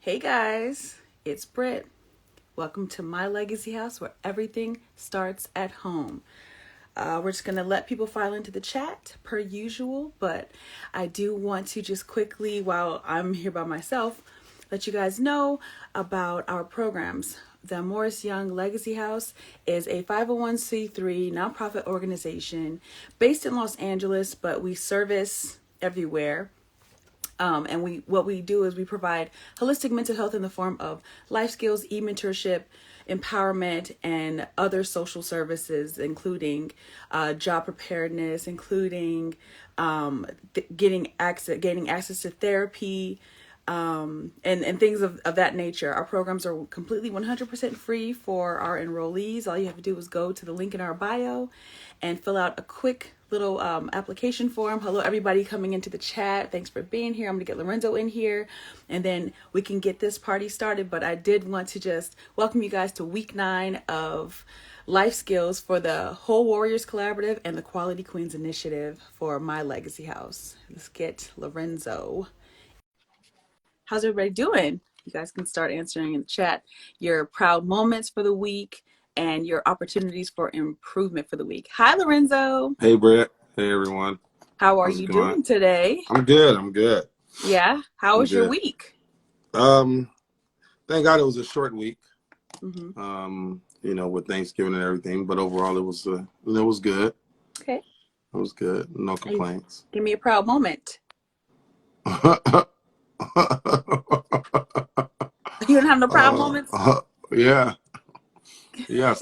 Hey guys, it's Brit. Welcome to my legacy house where everything starts at home. We're just going to let people file into the chat per usual, but I do want to just quickly, while I'm here by myself, let you guys know about our programs. The Morris Young Legacy House is a 501c3 nonprofit organization based in Los Angeles, but we service everywhere. And what we do is we provide holistic mental health in the form of life skills, e-mentorship, empowerment, and other social services, including job preparedness, including gaining access to therapy, and things of that nature. Our programs are completely 100% free for our enrollees. All you have to do is go to the link in our bio and fill out a quick little application form. Hello, everybody coming into the chat. Thanks for being here. I'm going to get Lorenzo in here, and then we can get this party started. But I did want to just welcome you guys to week 9 of life skills for the Whole Warriors Collaborative and the Quality Queens Initiative for My Legacy House. Let's get Lorenzo. How's everybody doing? You guys can start answering in the chat your proud moments for the week and your opportunities for improvement for the week. Hi, Lorenzo. Hey, Brit. Hey, everyone. How are you doing today? I'm good. Yeah. How was your week? Thank God it was a short week. Mm-hmm. With Thanksgiving and everything, but overall it was good. Okay. It was good. No complaints. Give me a proud moment. You don't have no proud moments? Yeah. Yeah,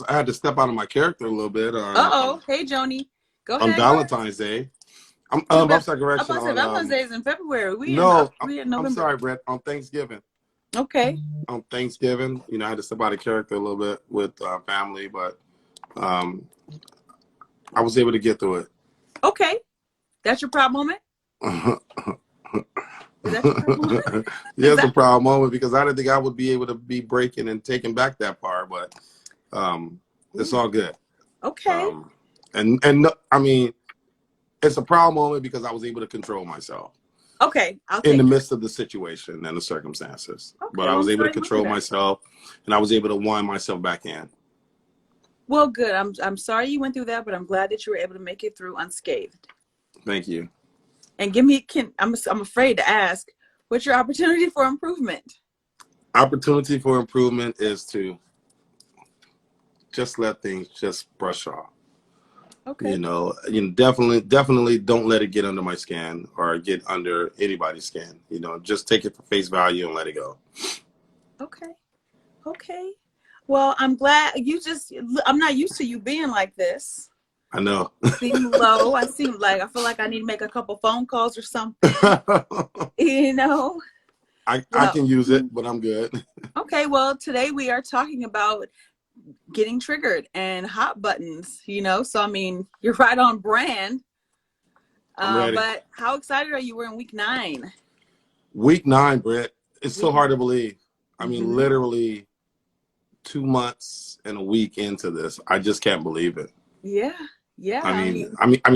I had to step out of my character a little bit. Hey, Joni. Go ahead. On Valentine's Day. I'm sorry, correction. Valentine's Day is in February. I'm sorry, Brett. On Thanksgiving. Okay. On Thanksgiving, I had to step out of character a little bit with family, but I was able to get through it. Okay. That's your proud moment? Is that your proud moment? Yeah, it's a proud moment because I didn't think I would be able to be breaking and taking back that part, but it's all good. Okay. It's a proud moment because I was able to control myself. Okay. In the midst of the situation and the circumstances. Okay, but I was able to control myself, and I was able to wind myself back in. Well, good. I'm sorry you went through that, but I'm glad that you were able to make it through unscathed. Thank you. And I'm afraid to ask, what's your opportunity for improvement? Opportunity for improvement is to just let things just brush off. Okay. Definitely don't let it get under my skin or get under anybody's skin. Just take it for face value and let it go. Okay. Well, I'm glad I'm not used to you being like this. I know. Seem low. I feel like I need to make a couple phone calls or something. I can use it, but I'm good. Okay. Well, today we are talking about getting triggered and hot buttons, so you're right on brand. I'm ready. But how excited are you? We're in week 9. Week 9, Britt. It's so hard to believe. Literally 2 months and a week into this. I just can't believe it. Yeah.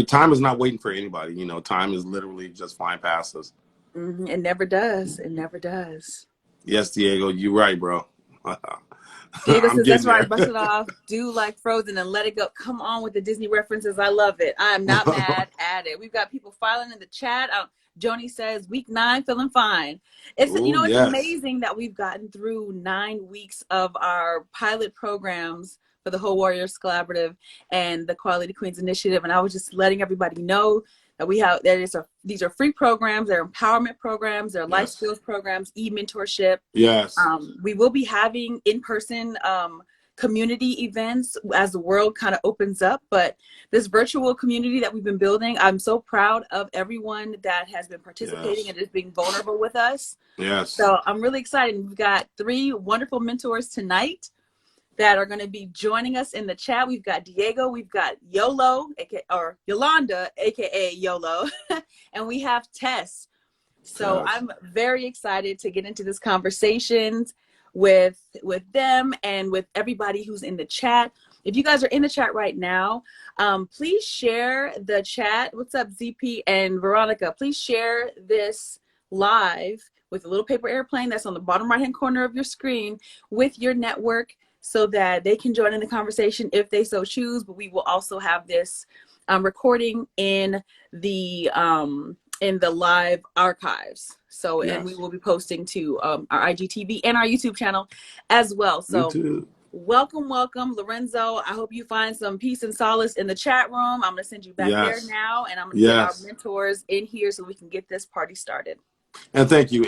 Time is not waiting for anybody. Time is literally just flying past us. It never does. Yes, Diego, you're right, bro. Diego says, that's right, brush it off, do like Frozen and let it go. Come on with the Disney references. I love it. I am not mad at it. We've got people filing in the chat. Joni says, week 9, feeling fine. It's amazing that we've gotten through 9 weeks of our pilot programs for the Whole Warriors Collaborative and the Quality Queens Initiative. And I was just letting everybody know that these are free programs, they're empowerment programs, they're life skills programs, e-mentorship. Yes. We will be having in-person community events as the world kind of opens up, but this virtual community that we've been building, I'm so proud of everyone that has been participating and just being vulnerable with us. Yes. So I'm really excited. We've got 3 wonderful mentors tonight that are going to be joining us in the chat. We've got Diego, we've got Yolonda, aka Yolo, and we have Tess. So I'm very excited to get into this conversation with them and with everybody who's in the chat. If you guys are in the chat right now, please share the chat. What's up, ZP and Veronica? Please share this live with a little paper airplane that's on the bottom right-hand corner of your screen with your network so that they can join in the conversation if they so choose. But we will also have this recording in the live archives. So, and we will be posting to our IGTV and our YouTube channel as well. So YouTube. Welcome, Lorenzo. I hope you find some peace and solace in the chat room. I'm going to send you back there now, and I'm going to get our mentors in here so we can get this party started. And thank you.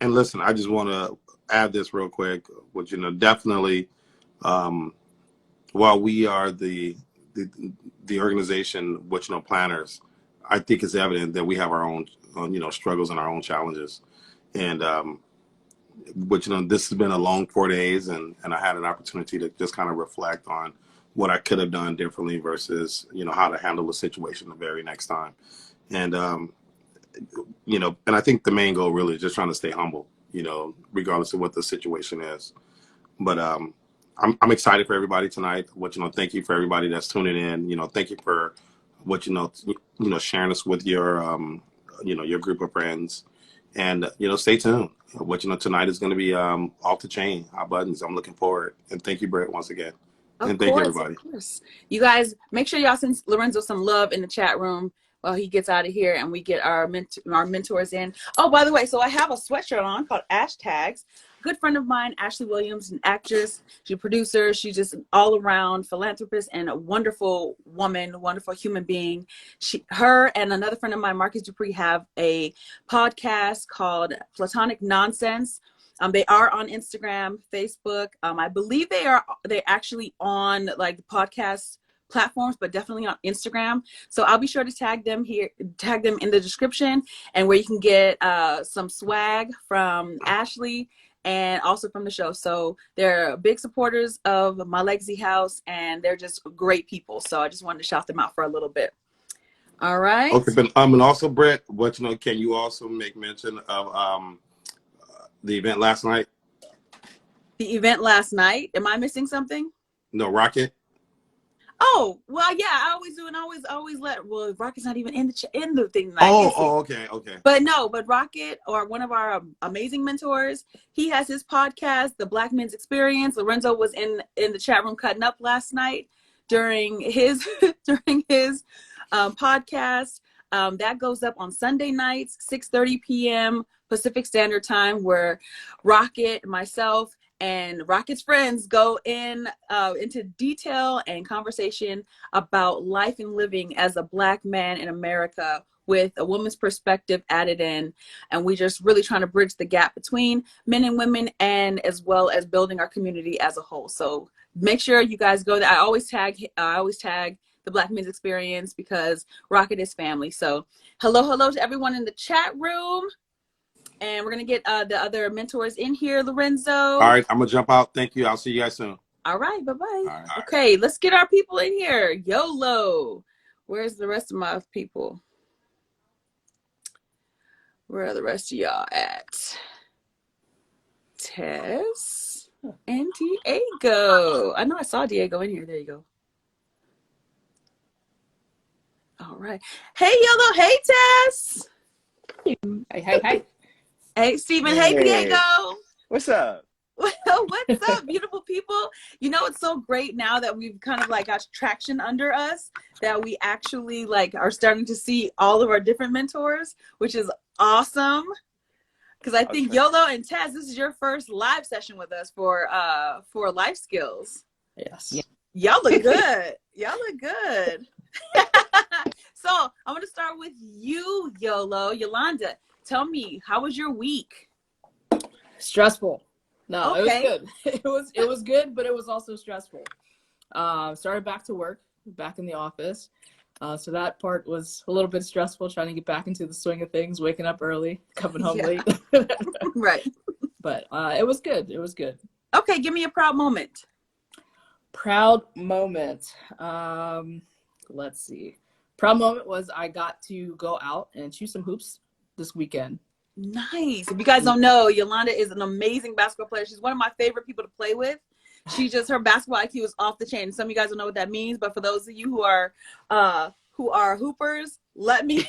And listen, I just want to add this real quick, which, definitely, while we are the organization, which, planners, I think it's evident that we have our own, struggles and our own challenges. And, which, this has been a long 4 days, and I had an opportunity to just kind of reflect on what I could have done differently versus, how to handle the situation the very next time. And, and I think the main goal really is just trying to stay humble, regardless of what the situation is. But I'm excited for everybody tonight. Thank you for everybody that's tuning in. Thank you for sharing us with your, your group of friends. And, stay tuned. Tonight is going to be off the chain, hot buttons. I'm looking forward. And thank you, Brit, once again. Thank you, everybody. Of course. You guys, make sure y'all send Lorenzo some love in the chat room while he gets out of here and we get our mentors in. Oh, by the way, so I have a sweatshirt on called Hashtags. Good friend of mine, Ashley Williams, an actress, she's a producer, she's just an all-around philanthropist and a wonderful woman, wonderful human being. Her and another friend of mine, Marcus Dupree, have a podcast called Platonic Nonsense. They are on Instagram, Facebook. I believe they're actually on like the podcast platforms, but definitely on Instagram. So I'll be sure to tag them in the description, and where you can get some swag from Ashley and also from the show. So they're big supporters of My Legacy House, and they're just great people. So I just wanted to shout them out for a little bit. All right. Okay, but and also, Brit, can you also make mention of the event last night? The event last night? Am I missing something? No, Rocket. Oh, well, yeah, I always do, and always Rocket's not even in the thing. Okay. But Rocket, or one of our amazing mentors, he has his podcast, The Black Men's Experience. Lorenzo was in the chat room cutting up last night during his podcast. That goes up on Sunday nights, 6:30 p.m. Pacific Standard Time, where Rocket, myself, and Rocket's friends go into detail and conversation about life and living as a Black man in America with a woman's perspective added in. And we just really trying to bridge the gap between men and women, and as well as building our community as a whole. So make sure you guys go there. I always tag the Black Men's Experience because Rocket is family. So hello to everyone in the chat room. And we're going to get the other mentors in here, Lorenzo. All right, I'm going to jump out. Thank you. I'll see you guys soon. All right, bye-bye. Okay, let's get our people in here. YOLO. Where's the rest of my people? Where are the rest of y'all at? Tess and Diego. I know I saw Diego in here. There you go. All right. Hey, YOLO. Hey, Tess. Hey. Hey, Stephen. Hey, Diego. What's up? Well, what's up, beautiful people? It's so great now that we've kind of like got traction under us, that we actually like are starting to see all of our different mentors, which is awesome. Because I think YOLO and Taz, this is your first live session with us for life skills. Yes. Y'all look good. Y'all look good. So I'm going to start with you, YOLO. Yolonda, tell me, how was your week? Stressful. No, okay. It was good. It was good, but it was also stressful. Started back to work, back in the office. So that part was a little bit stressful, trying to get back into the swing of things, waking up early, coming home late. Right. But it was good. It was good. Okay, give me a proud moment. Proud moment. Let's see. Proud moment was I got to go out and shoot some hoops this weekend. Nice. If you guys don't know, Yolanda is an amazing basketball player. She's one of my favorite people to play with. Her basketball IQ is off the chain. Some of you guys don't know what that means, but for those of you who are hoopers, let me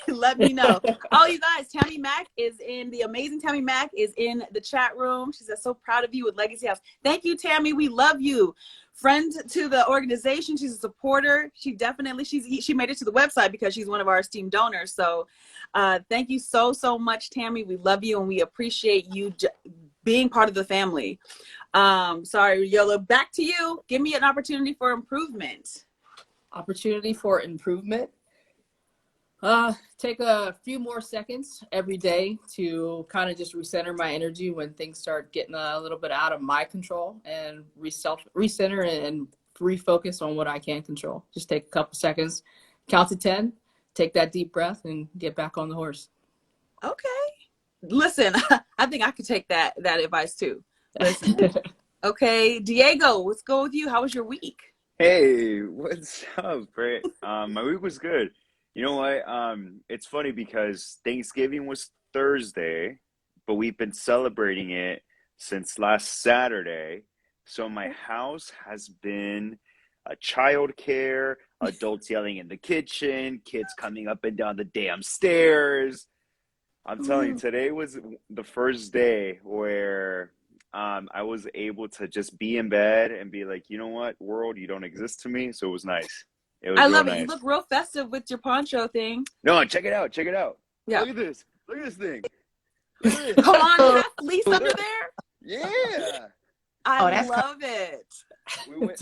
know. Oh, you guys, Tammy Mack is in the amazing Tammy Mack is in the chat room. She says, so proud of you with Legacy House. Thank you, Tammy. We love you. Friend to the organization. She's a supporter. She made it to the website because she's one of our esteemed donors. So thank you so much, Tammy. We love you and we appreciate you being part of the family. Sorry, Yola, back to you. Give me an opportunity for improvement. Opportunity for improvement. Take a few more seconds every day to kind of just recenter my energy when things start getting a little bit out of my control, and recenter and refocus on what I can control. Just take a couple seconds, count to 10, take that deep breath, and get back on the horse. Okay. Listen, I think I could take that advice too. Listen. Okay, Diego, let's go with you. How was your week? Hey, what's up, Brit? My week was good. You know what? It's funny because Thanksgiving was Thursday, but we've been celebrating it since last Saturday. So my house has been a childcare, adults yelling in the kitchen, kids coming up and down the damn stairs. I'm telling you, today was the first day where I was able to just be in bed and be like, you know what, world, you don't exist to me. So it was nice. It was I love it. nice. You look real festive with your poncho thing. No, check it out. Check it out. Yeah. Look at this. Look at this thing. Look at this. Hold on, you have fleece under there? Yeah. I love it.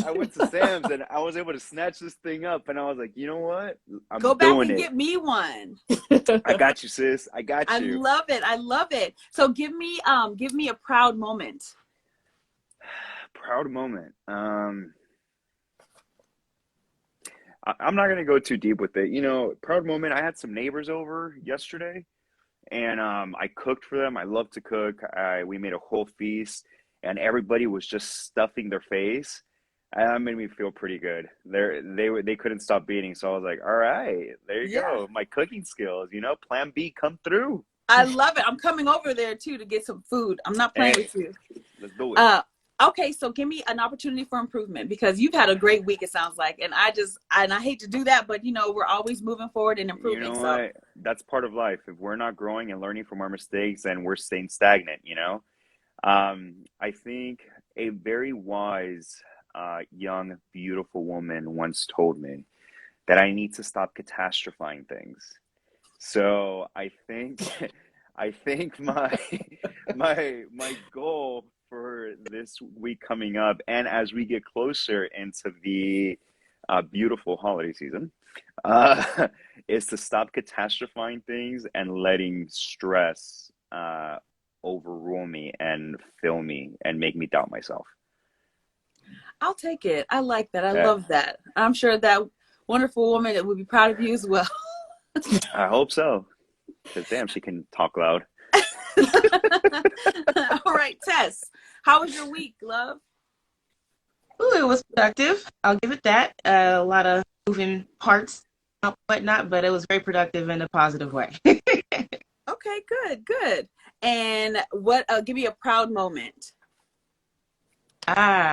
I went to Sam's and I was able to snatch this thing up, and I was like, you know what? I'm Go back doing and it. get me one. I got you, sis. I got you. I love it. I love it. So give me a proud moment. Proud moment. I'm not gonna go too deep with it. You know, proud moment. I had some neighbors over yesterday, and I cooked for them. I love to cook. We made a whole feast, and everybody was just stuffing their face. And that made me feel pretty good. They couldn't stop beating, so I was like, all right, there you go. My cooking skills, you know, plan B come through. I love it. I'm coming over there too to get some food. I'm not playing with you. Let's do it. Okay, so give me an opportunity for improvement, because you've had a great week, it sounds like, and I hate to do that, but you know, we're always moving forward and improving. You know what? That's part of life. If we're not growing and learning from our mistakes, then we're staying stagnant, you know? I think a very wise, young, beautiful woman once told me that I need to stop catastrophizing things. So I think my goal for this week coming up, and as we get closer into the beautiful holiday season, is to stop catastrophizing things and letting stress overrule me and fill me and make me doubt myself. I'll take it. I like that. I love that. I'm sure that wonderful woman that would be proud of you as well. I hope so, because damn, she can talk loud. All right, Tess, how was your week, love? Ooh, it was productive. I'll give it that. A lot of moving parts and whatnot, but it was very productive in a positive way. Okay, good. And give me a proud moment. Okay.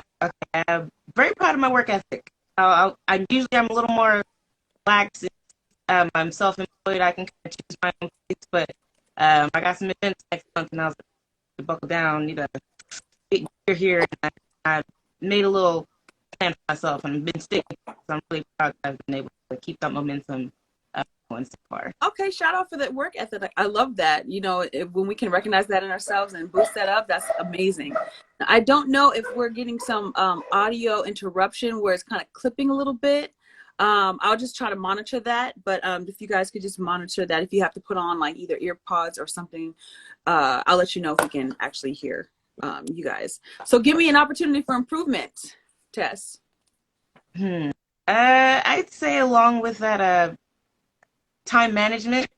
I'm very proud of my work ethic. I'm a little more lax. I'm self-employed. I can kind of choose my own pace, but I got some events next month, and I was like, to buckle down, need a big year here. And I made a little plan for myself, and I've been sticking. So I'm really proud that I've been able to keep that momentum going so far. Okay, shout out for that work ethic. I love that. You know, when we can recognize that in ourselves and boost that up, that's amazing. Now, I don't know if we're getting some audio interruption where it's kind of clipping a little bit. I'll just try to monitor that, but if you guys could just monitor that, if you have to put on like either ear pods or something, I'll let you know if we can actually hear you guys. So give me an opportunity for improvement, Tess. I'd say along with that, time management,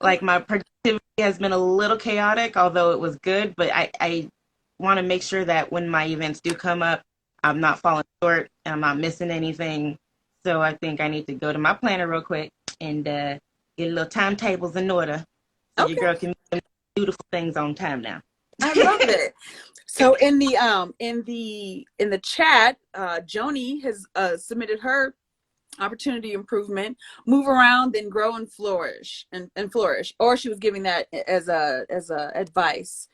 like my productivity has been a little chaotic, although it was good, but I want to make sure that when my events do come up, I'm not falling short and I'm not missing anything. So I think I need to go to my planner real quick and get a little timetables in order so your girl can do beautiful things on time now. I love it. So in the chat, Joni has submitted her opportunity improvement, move around, then grow and flourish and flourish. Or she was giving that as a advice.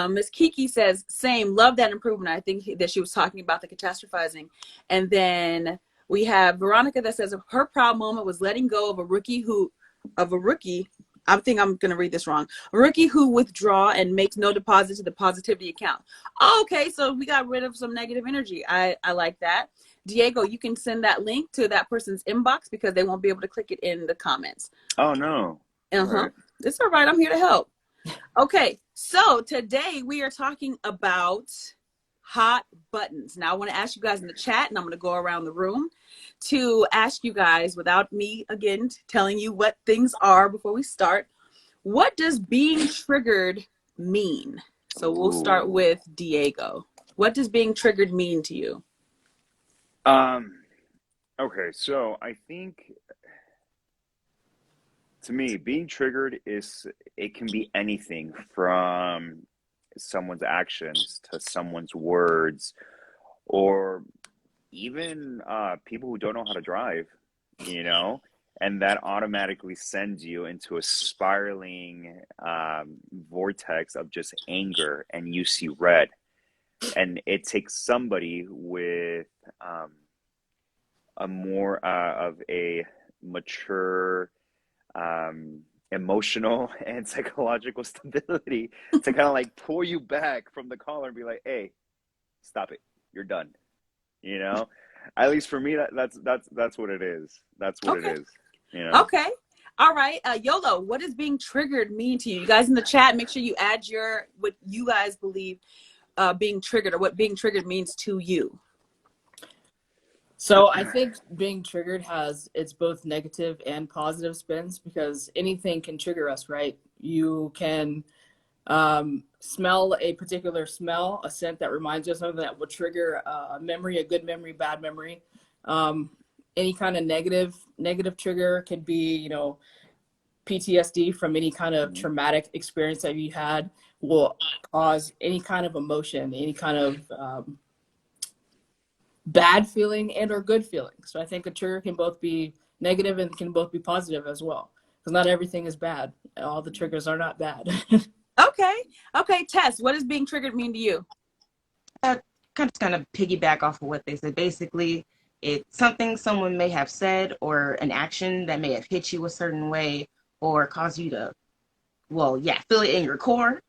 Miss Kiki says, same, love that improvement. I think that she was talking about the catastrophizing. And then we have Veronica that says her proud moment was letting go of a rookie I think I'm going to read this wrong. A rookie who withdraw and makes no deposit to the positivity account. Oh, okay, so we got rid of some negative energy. I like that. Diego, you can send that link to that person's inbox because they won't be able to click it in the comments. Oh, no. Right. It's all right. I'm here to help. Okay, so today we are talking about hot buttons. Now I want to ask you guys in the chat, and I'm going to go around the room to ask you guys, without me again telling you what things are before we start, what does being triggered mean? So we'll start with Diego. What does being triggered mean to you? Okay, so I think to me, being triggered it can be anything from someone's actions to someone's words, or even people who don't know how to drive, and that automatically sends you into a spiraling vortex of just anger, and you see red. And it takes somebody with a more of a mature emotional and psychological stability to kind of like pull you back from the collar and be like, hey, stop it, you're done. At least for me, that's what it is. That's what it is. Okay. All right. Yolo, what does being triggered mean to you? You guys in the chat, make sure you add what you guys believe being triggered, or what being triggered means to you. So I think being triggered has its both negative and positive spins, because anything can trigger us, right? You can smell a particular smell, a scent that reminds you of something that will trigger a memory, a good memory, bad memory. Any kind of negative trigger could be, PTSD from any kind of traumatic experience that you had will cause any kind of emotion, any kind of bad feeling and or good feeling. So I think a trigger can both be negative and can both be positive as well, because not everything is bad. All the triggers are not bad. Okay, Tess, what does being triggered mean to you? Kind of piggyback off of what they said. Basically, it's something someone may have said or an action that may have hit you a certain way or cause you to, feel it in your core.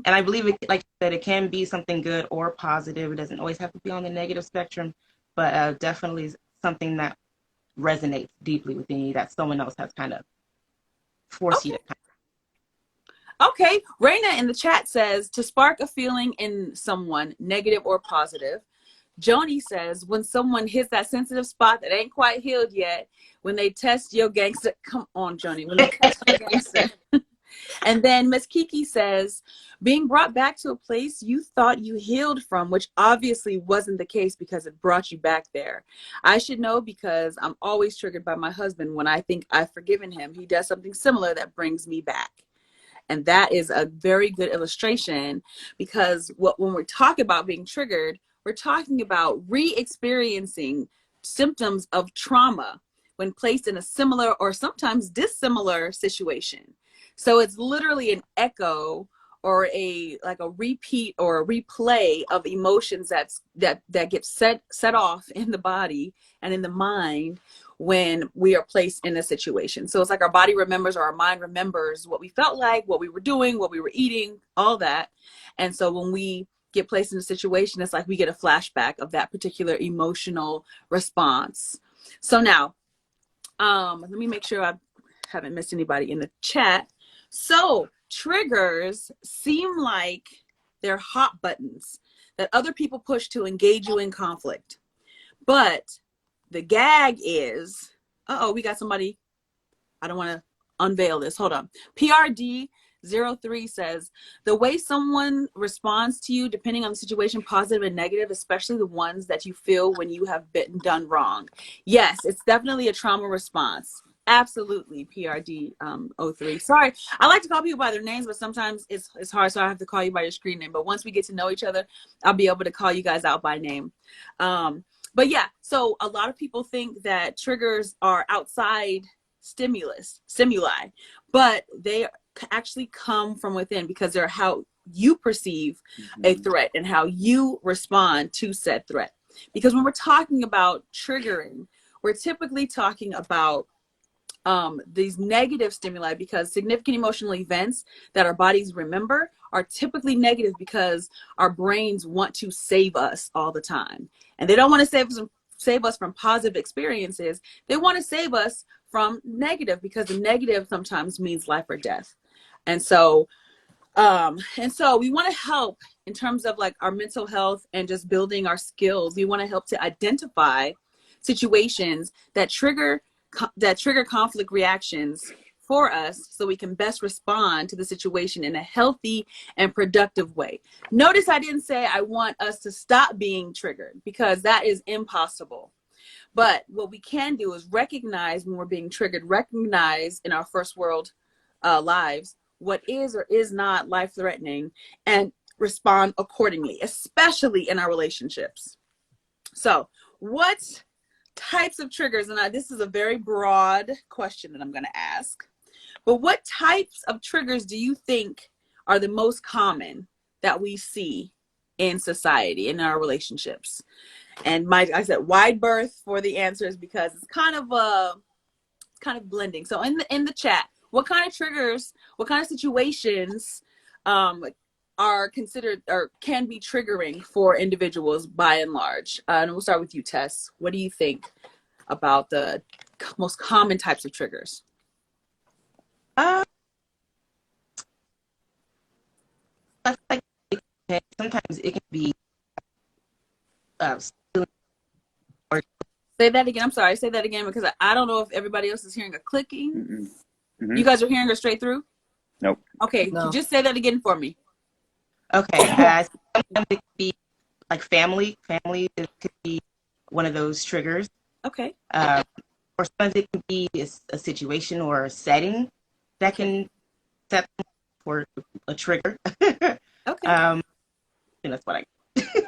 And I believe it, like you said, it can be something good or positive. It doesn't always have to be on the negative spectrum, but definitely something that resonates deeply within you that someone else has kind of forced you to kind of. Okay. Raina in the chat says, to spark a feeling in someone, negative or positive. Joni says, when someone hits that sensitive spot that ain't quite healed yet, when they test your gangster. Come on, Joni. When they test your gangster. And then Miss Kiki says, being brought back to a place you thought you healed from, which obviously wasn't the case because it brought you back there. I should know because I'm always triggered by my husband. When I think I've forgiven him, he does something similar that brings me back. And that is a very good illustration, because when we talk about being triggered, we're talking about re-experiencing symptoms of trauma when placed in a similar or sometimes dissimilar situation. So it's literally an echo or a repeat or a replay of emotions that gets set off in the body and in the mind when we are placed in a situation. So it's like our body remembers, or our mind remembers what we felt like, what we were doing, what we were eating, all that. And so when we get placed in a situation, it's like we get a flashback of that particular emotional response. So now, let me make sure I haven't missed anybody in the chat. So triggers seem like they're hot buttons that other people push to engage you in conflict. But the gag is, we got somebody. I don't want to unveil this. Hold on. PRD03 says, the way someone responds to you, depending on the situation, positive and negative, especially the ones that you feel when you have been done wrong. Yes, it's definitely a trauma response. Absolutely, PRD03. Sorry, I like to call people by their names, but sometimes it's hard, so I have to call you by your screen name. But once we get to know each other, I'll be able to call you guys out by name. But yeah, so a lot of people think that triggers are outside stimuli, but they actually come from within, because they're how you perceive a threat and how you respond to said threat. Because when we're talking about triggering, we're typically talking about these negative stimuli, because significant emotional events that our bodies remember are typically negative, because our brains want to save us all the time. And they don't want to save us from positive experiences. They want to save us from negative, because the negative sometimes means life or death. And so we want to help in terms of like our mental health and just building our skills. We want to help to identify situations that trigger conflict reactions for us, so we can best respond to the situation in a healthy and productive way. Notice I didn't say I want us to stop being triggered, because that is impossible. But what we can do is recognize when we're being triggered, recognize in our first world lives what is or is not life-threatening, and respond accordingly, especially in our relationships. So what types of triggers, and this is a very broad question that I'm going to ask, but what types of triggers do you think are the most common that we see in society, in our relationships? And I said wide berth for the answers, because it's kind of blending. So in the chat, what kind of triggers, what kind of situations are considered or can be triggering for individuals by and large? And we'll start with you, Tess. What do you think about the most common types of triggers? Sometimes it can be Say that again. I'm sorry. Say that again, because I don't know if everybody else is hearing a clicking. Mm-hmm. You guys are hearing her straight through? Nope. Okay. No. Just say that again for me. Okay. Sometimes it could be like family. Family could be one of those triggers. Okay. Or sometimes it can be a situation or a setting that can set for a trigger. Okay. And that's what I.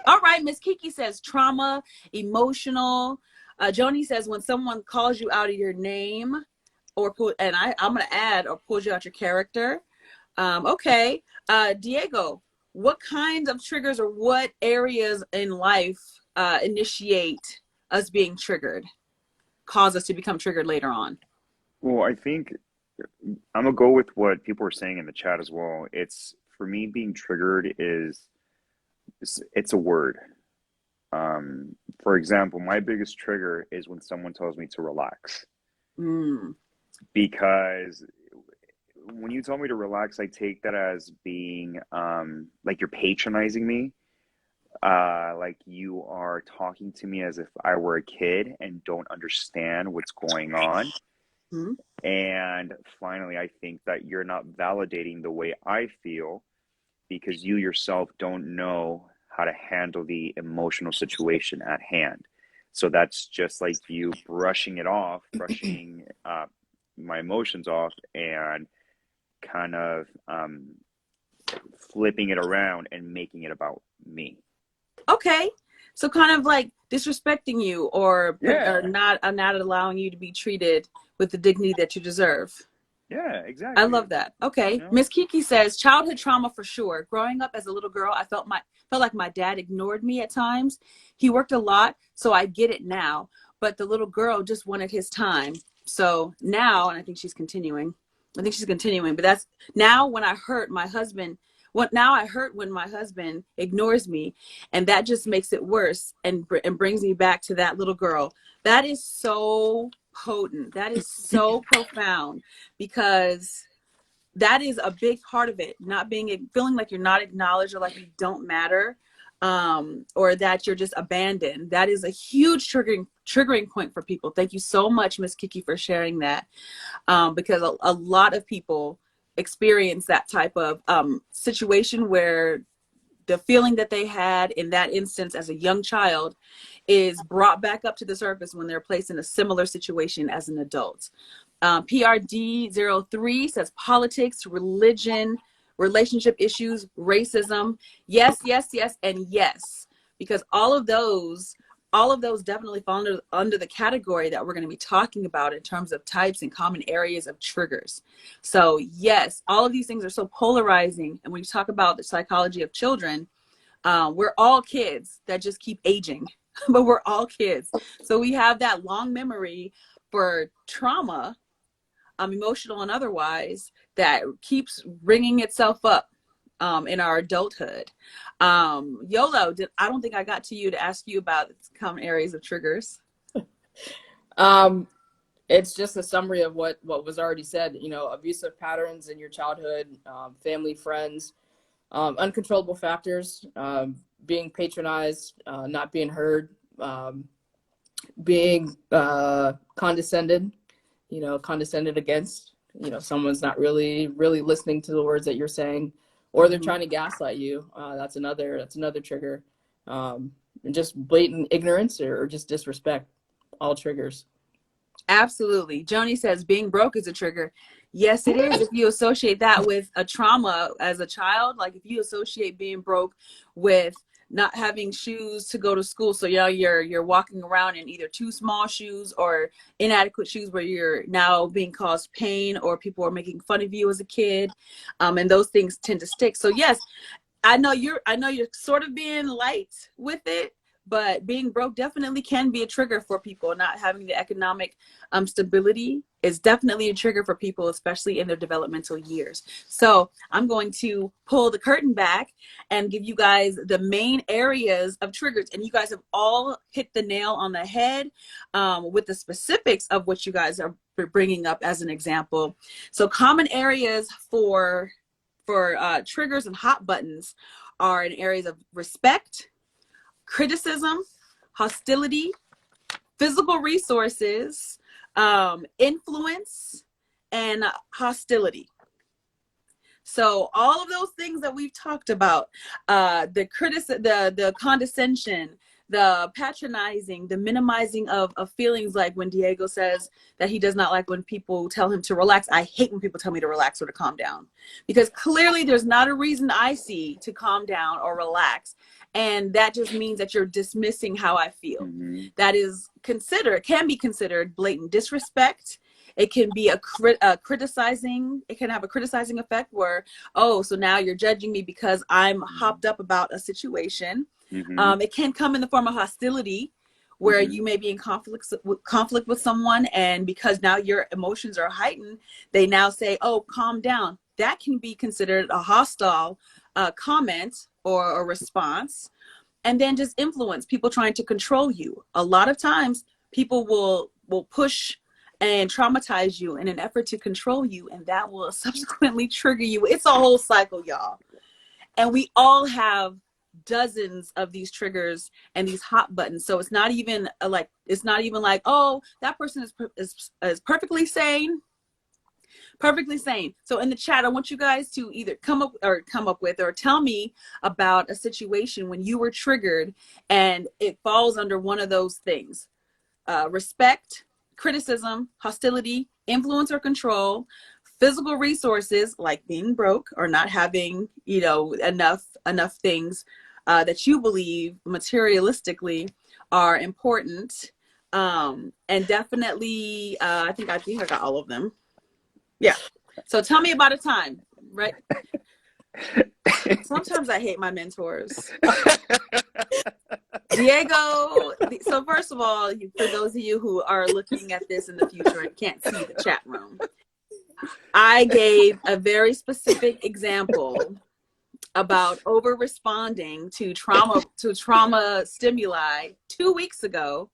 All right. Miss Kiki says trauma, emotional. Joni says when someone calls you out of your name, I'm going to add, or pulls you out your character. Okay. Diego, what kinds of triggers or what areas in life initiate us being triggered, cause us to become triggered later on? Well, I think I'm gonna go with what people are saying in the chat as well. It's, for me, being triggered it's a word. For example, my biggest trigger is when someone tells me to relax. Because when you tell me to relax, I take that as being like you're patronizing me. Like you are talking to me as if I were a kid and don't understand what's going on. And finally, I think that you're not validating the way I feel, because you yourself don't know how to handle the emotional situation at hand. So that's just like you brushing my emotions off, and kind of flipping it around and making it about me. Okay. So kind of like disrespecting you, or not allowing you to be treated with the dignity that you deserve. Yeah, exactly. I love that. Okay. Miss Kiki says childhood trauma for sure. Growing up as a little girl, I felt like my dad ignored me at times. He worked a lot, so I get it now. But the little girl just wanted his time. So now, and I think she's continuing. But that's now when I hurt my husband. I hurt when my husband ignores me, and that just makes it worse and brings me back to that little girl. That is so potent. That is so profound, because that is a big part of it. Feeling like you're not acknowledged, or like you don't matter, or that you're just abandoned. That is a huge triggering point for people. Thank you so much, Miss Kiki, for sharing that, because a lot of people experience that type of situation where the feeling that they had in that instance as a young child is brought back up to the surface when they're placed in a similar situation as an adult. PRD03 says politics, religion, relationship issues, racism. Yes, yes, yes, and yes. Because all of those all of those definitely fall under the category that we're going to be talking about in terms of types and common areas of triggers. So yes, all of these things are so polarizing. And when you talk about the psychology of children, we're all kids that just keep aging, but we're all kids. So we have that long memory for trauma, emotional and otherwise, that keeps ringing itself up in our adulthood. Yolo, I don't think I got to you to ask you about common areas of triggers. It's just a summary of what was already said. You know, abusive patterns in your childhood, family, friends, uncontrollable factors, being patronized, not being heard, being condescended, condescended against. You know, someone's not really listening to the words that you're saying, or they're trying to gaslight you. That's another trigger. And just blatant ignorance or just disrespect, all triggers. Absolutely. Joni says being broke is a trigger. Yes, it is. If you associate that with a trauma as a child, like if you associate being broke with not having shoes to go to school, so you're walking around in either too small shoes or inadequate shoes where you're now being caused pain or people are making fun of you as a kid, and those things tend to stick. So yes, I know you're sort of being light with it, but being broke definitely can be a trigger for people. Not having the economic stability is definitely a trigger for people, especially in their developmental years. So I'm going to pull the curtain back and give you guys the main areas of triggers. And you guys have all hit the nail on the head with the specifics of what you guys are bringing up as an example. So common areas for triggers and hot buttons are in areas of respect, criticism, hostility, physical resources, influence, and hostility. So all of those things that we've talked about, the condescension, the patronizing, the minimizing of feelings, like when Diego says that he does not like when people tell him to relax. I hate when people tell me to relax or to calm down, because clearly there's not a reason I see to calm down or relax. And that just means that you're dismissing how I feel. Mm-hmm. That is can be considered blatant disrespect. It can be a criticizing. It can have a criticizing effect where, oh, so now you're judging me because I'm hopped up about a situation. Mm-hmm. It can come in the form of hostility, where you may be in conflict with someone, and because now your emotions are heightened, they now say, oh, calm down. That can be considered a hostile comment or a response. And then just influence, people trying to control you. A lot of times people will push and traumatize you in an effort to control you, and that will subsequently trigger you. It's a whole cycle, y'all. And we all have dozens of these triggers and these hot buttons. So it's not even like, oh, that person is perfectly sane. Perfectly sane. So in the chat, I want you guys to either come up with or tell me about a situation when you were triggered and it falls under one of those things: respect, criticism, hostility, influence or control, physical resources like being broke or not having enough things that you believe materialistically are important, and definitely I think I got all of them. Yeah. So tell me about a time, right? Sometimes I hate my mentors. Diego. So first of all, for those of you who are looking at this in the future and can't see the chat room, I gave a very specific example about over responding to trauma stimuli 2 weeks ago.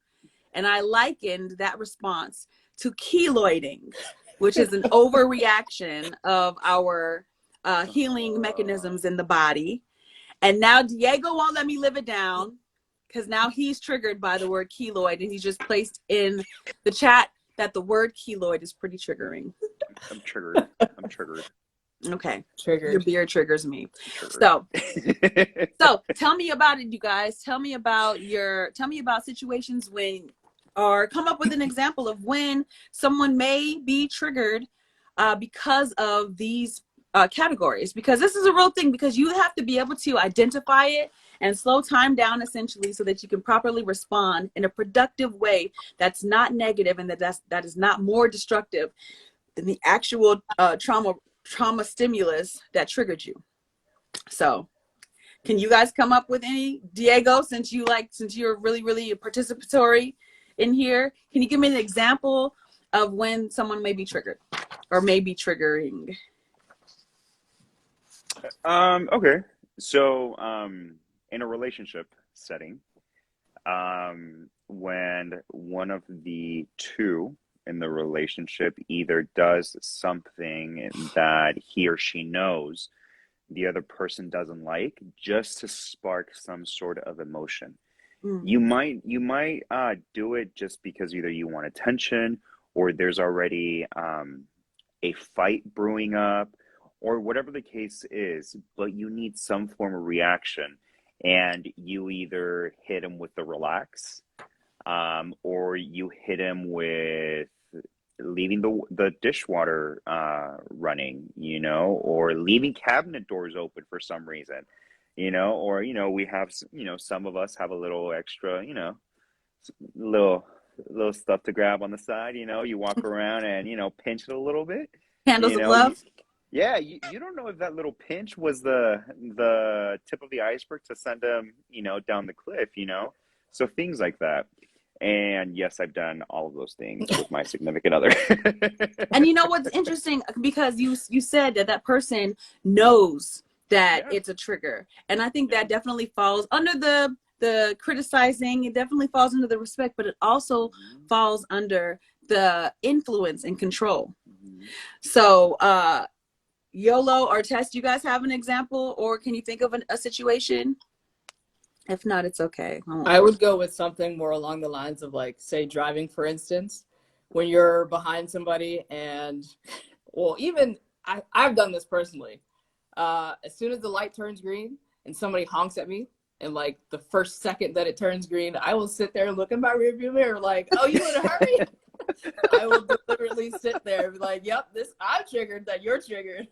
And I likened that response to keloiding, which is an overreaction of our healing mechanisms in the body. And now Diego won't let me live it down, because now he's triggered by the word keloid, and he's just placed in the chat that the word keloid is pretty triggering. I'm triggered. Okay. Triggered. Your beard triggers me. So tell me about it, you guys. Tell me about situations when, or come up with an example of when someone may be triggered because of these categories, because this is a real thing, because you have to be able to identify it and slow time down essentially so that you can properly respond in a productive way that's not negative and that is not more destructive than the actual trauma stimulus that triggered you. So can you guys come up with any? Diego, since you're really, really participatory in here, can you give me an example of when someone may be triggered or may be triggering? Okay. So, in a relationship setting, when one of the two in the relationship either does something that he or she knows the other person doesn't like, just to spark some sort of emotion. You might do it just because either you want attention, or there's already a fight brewing up, or whatever the case is, but you need some form of reaction, and you either hit him with the relax, or you hit him with leaving the dishwater running, you know, or leaving cabinet doors open for some reason, you know, or, you know, we have, you know, some of us have a little extra, you know, little stuff to grab on the side, you know, you walk around and, you know, pinch it a little bit. Candles You of know, love. you don't know if that little pinch was the tip of the iceberg to send them, you know, down the cliff, you know, so things like that. And yes, I've done all of those things with my significant other. And you know what's interesting, because you said that person knows that it's a trigger, and I think that definitely falls under the criticizing. It definitely falls under the respect, but it also falls under the influence and control. So Yolo or Tess, do you guys have an example, or can you think of a situation? If not, it's okay. I would go with something more along the lines of, like, say, driving, for instance, when you're behind somebody and, well, even I've done this personally. As soon as the light turns green and somebody honks at me, and like the first second that it turns green, I will sit there and look in my rearview mirror like, oh, you in a hurry? I will deliberately sit there and be like, yep, I'm triggered that you're triggered.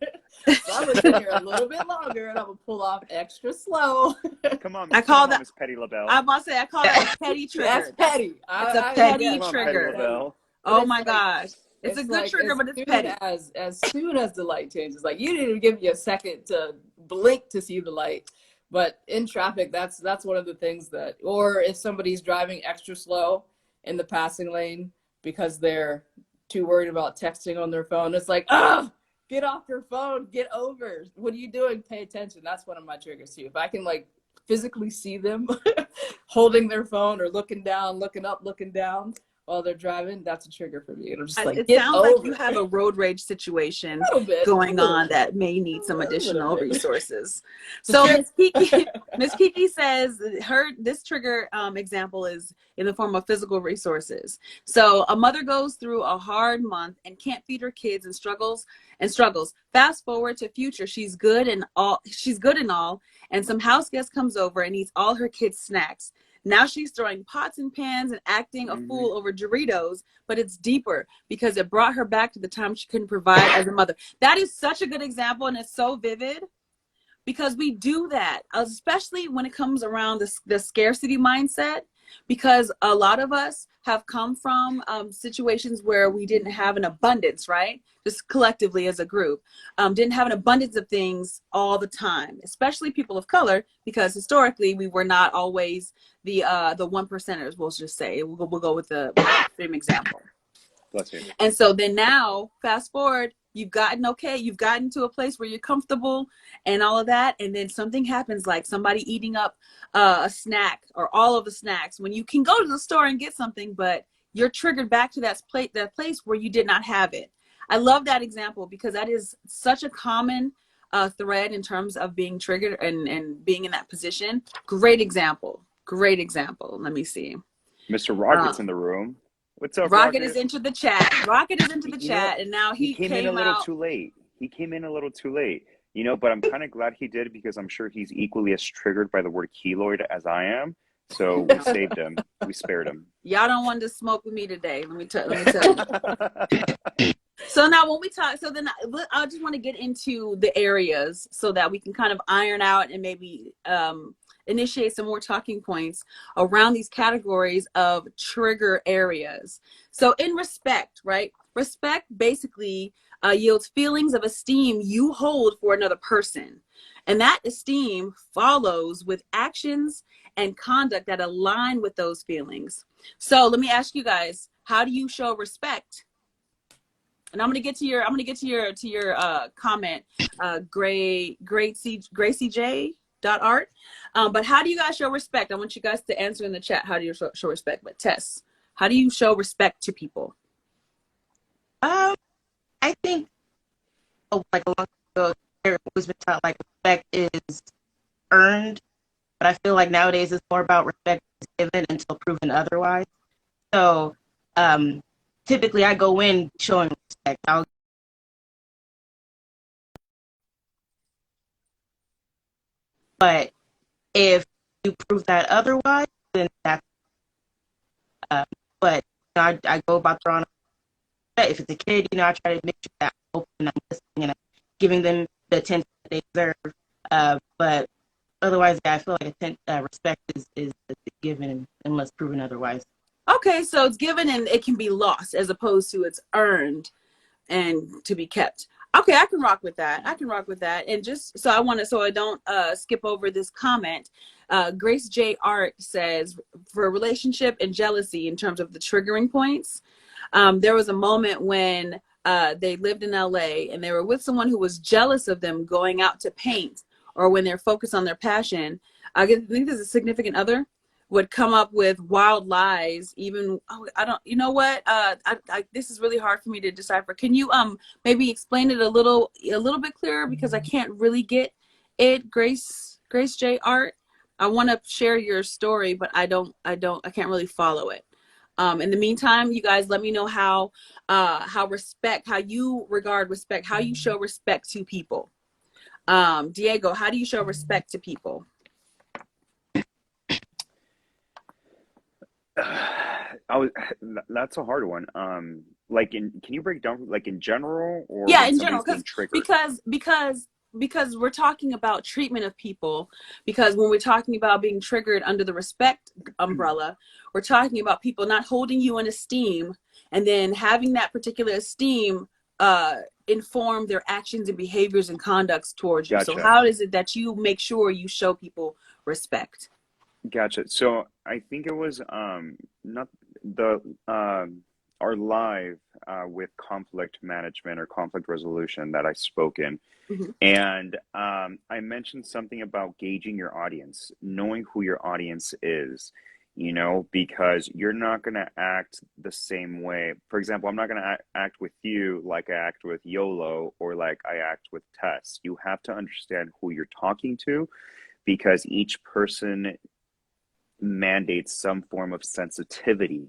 So I'm gonna sit here a little bit longer and I'm gonna pull off extra slow. Come on, I call that Miss Petty LaBelle. I'm about to say I call that a petty trigger. That's petty. It's a petty Come on, trigger. Petty LaBelle. Oh my gosh. It's a good like, trigger, but it's petty. As soon as the light changes, like, you didn't even give me a second to blink to see the light. But in traffic, that's one of the things that, or if somebody's driving extra slow in the passing lane because they're too worried about texting on their phone, it's like, get off your phone, get over. What are you doing? Pay attention. That's one of my triggers too. If I can, like, physically see them holding their phone or looking down, looking up, looking down while they're driving, that's a trigger for me. It'll just like, it get sounds over. like you have a road rage situation going on that may need some additional resources. So Miss Kiki says this trigger example is in the form of physical resources. So a mother goes through a hard month and can't feed her kids and struggles. Fast forward to future, she's good and all, and some house guest comes over and eats all her kids' snacks. Now she's throwing pots and pans and acting a fool over Doritos, but it's deeper because it brought her back to the time she couldn't provide as a mother. That is such a good example, and it's so vivid because we do that, especially when it comes around the scarcity mindset, because a lot of us have come from situations where we didn't have an abundance, right? Just collectively as a group, didn't have an abundance of things all the time, especially people of color, because historically we were not always the one percenters. We'll just say we'll go with the extreme example. Bless you. And so then now, fast forward, you've gotten to a place where you're comfortable and all of that, and then something happens, like somebody eating up a snack or all of the snacks, when you can go to the store and get something, but you're triggered back to that place where you did not have it. I love that example because that is such a common thread in terms of being triggered and being in that position. Great example. Let me see. Mr. Rocket's in the room. What's up, Rocket has entered the chat. And now he came in a little out. too late. He came in a little too late, you know, but I'm kind of glad he did because I'm sure he's equally as triggered by the word keloid as I am. So we saved him. We spared him. Y'all don't want to smoke with me today. Let me tell you. So now when we talk, so then I just want to get into the areas so that we can kind of iron out and maybe initiate some more talking points around these categories of trigger areas. So in respect, right? Respect basically yields feelings of esteem you hold for another person. And that esteem follows with actions and conduct that align with those feelings. So let me ask you guys, how do you show respect? And I'm gonna get to your comment, Gracie J art. But how do you guys show respect? I want you guys to answer in the chat. How do you show respect? But Tess, how do you show respect to people? I think like a long time ago, there always been taught like respect is earned, but I feel like nowadays it's more about respect is given until proven otherwise. So typically I go in showing respect. But if you prove that otherwise, then that's but you know, I go about throwing. If it's a kid, you know, I try to make sure that I'm open, I'm listening, and I'm giving them the attention that they deserve. But otherwise, yeah, I feel like respect is given unless proven otherwise. Okay, so it's given and it can be lost as opposed to it's earned and to be kept. Okay, I can rock with that. I can rock with that. And just so I don't skip over this comment, Grace J Art says for relationship and jealousy in terms of the triggering points, there was a moment when they lived in LA and they were with someone who was jealous of them going out to paint, or when they're focused on their passion. I think there's a significant other would come up with wild lies. Even I don't. You know what? This is really hard for me to decipher. Can you maybe explain it a little bit clearer, because I can't really get it. Grace J Art. I want to share your story, but I can't really follow it. In the meantime, you guys let me know how you regard respect, how you show respect to people. Diego, how do you show respect to people? That's a hard one. Can you break down like in general, or Yeah, when in general, somebody's being triggered? Because we're talking about treatment of people, because when we're talking about being triggered under the respect umbrella, we're talking about people not holding you in esteem and then having that particular esteem inform their actions and behaviors and conducts towards you. Gotcha. So how is it that you make sure you show people respect? Gotcha. So I think it was not the our live with conflict management or conflict resolution that I spoke in. Mm-hmm. And I mentioned something about gauging your audience, knowing who your audience is, you know, because you're not going to act the same way. For example, I'm not going to act with you like I act with Yolo or like I act with Tess. You have to understand who you're talking to, because each person mandates some form of sensitivity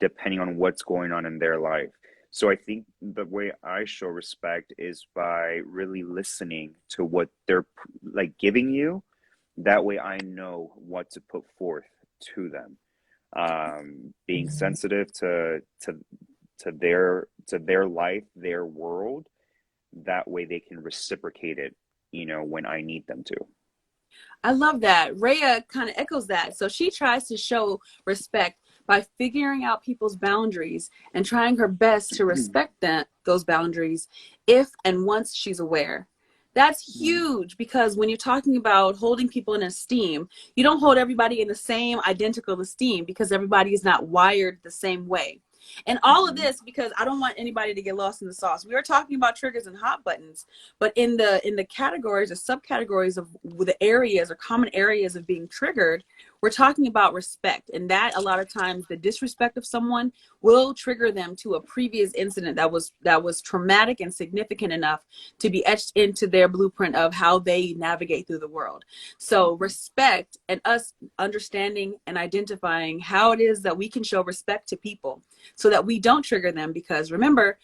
depending on what's going on in their life. So I think the way I show respect is by really listening to what they're like giving you. That way I know what to put forth to them. Being sensitive to their life, their world. That way they can reciprocate it, you know, when I need them to. I love that. Rhea kind of echoes that. So she tries to show respect by figuring out people's boundaries and trying her best to respect those boundaries if and once she's aware. That's huge, because when you're talking about holding people in esteem, you don't hold everybody in the same identical esteem, because everybody is not wired the same way. And all of this, because I don't want anybody to get lost in the sauce. We are talking about triggers and hot buttons, but in the categories or subcategories of the areas or common areas of being triggered, we're talking about respect. And that a lot of times the disrespect of someone will trigger them to a previous incident that was traumatic and significant enough to be etched into their blueprint of how they navigate through the world. So respect, and us understanding and identifying how it is that we can show respect to people so that we don't trigger them, because remember,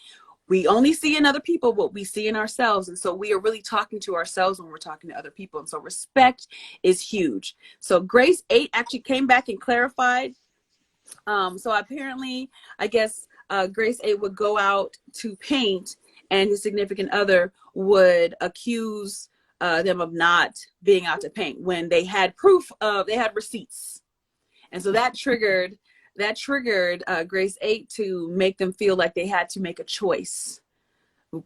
we only see in other people what we see in ourselves. And so we are really talking to ourselves when we're talking to other people. And so respect is huge. So Grace 8 actually came back and clarified. So apparently, I guess Grace 8 would go out to paint and his significant other would accuse them of not being out to paint when they had they had receipts. And so that triggered Grace 8 to make them feel like they had to make a choice,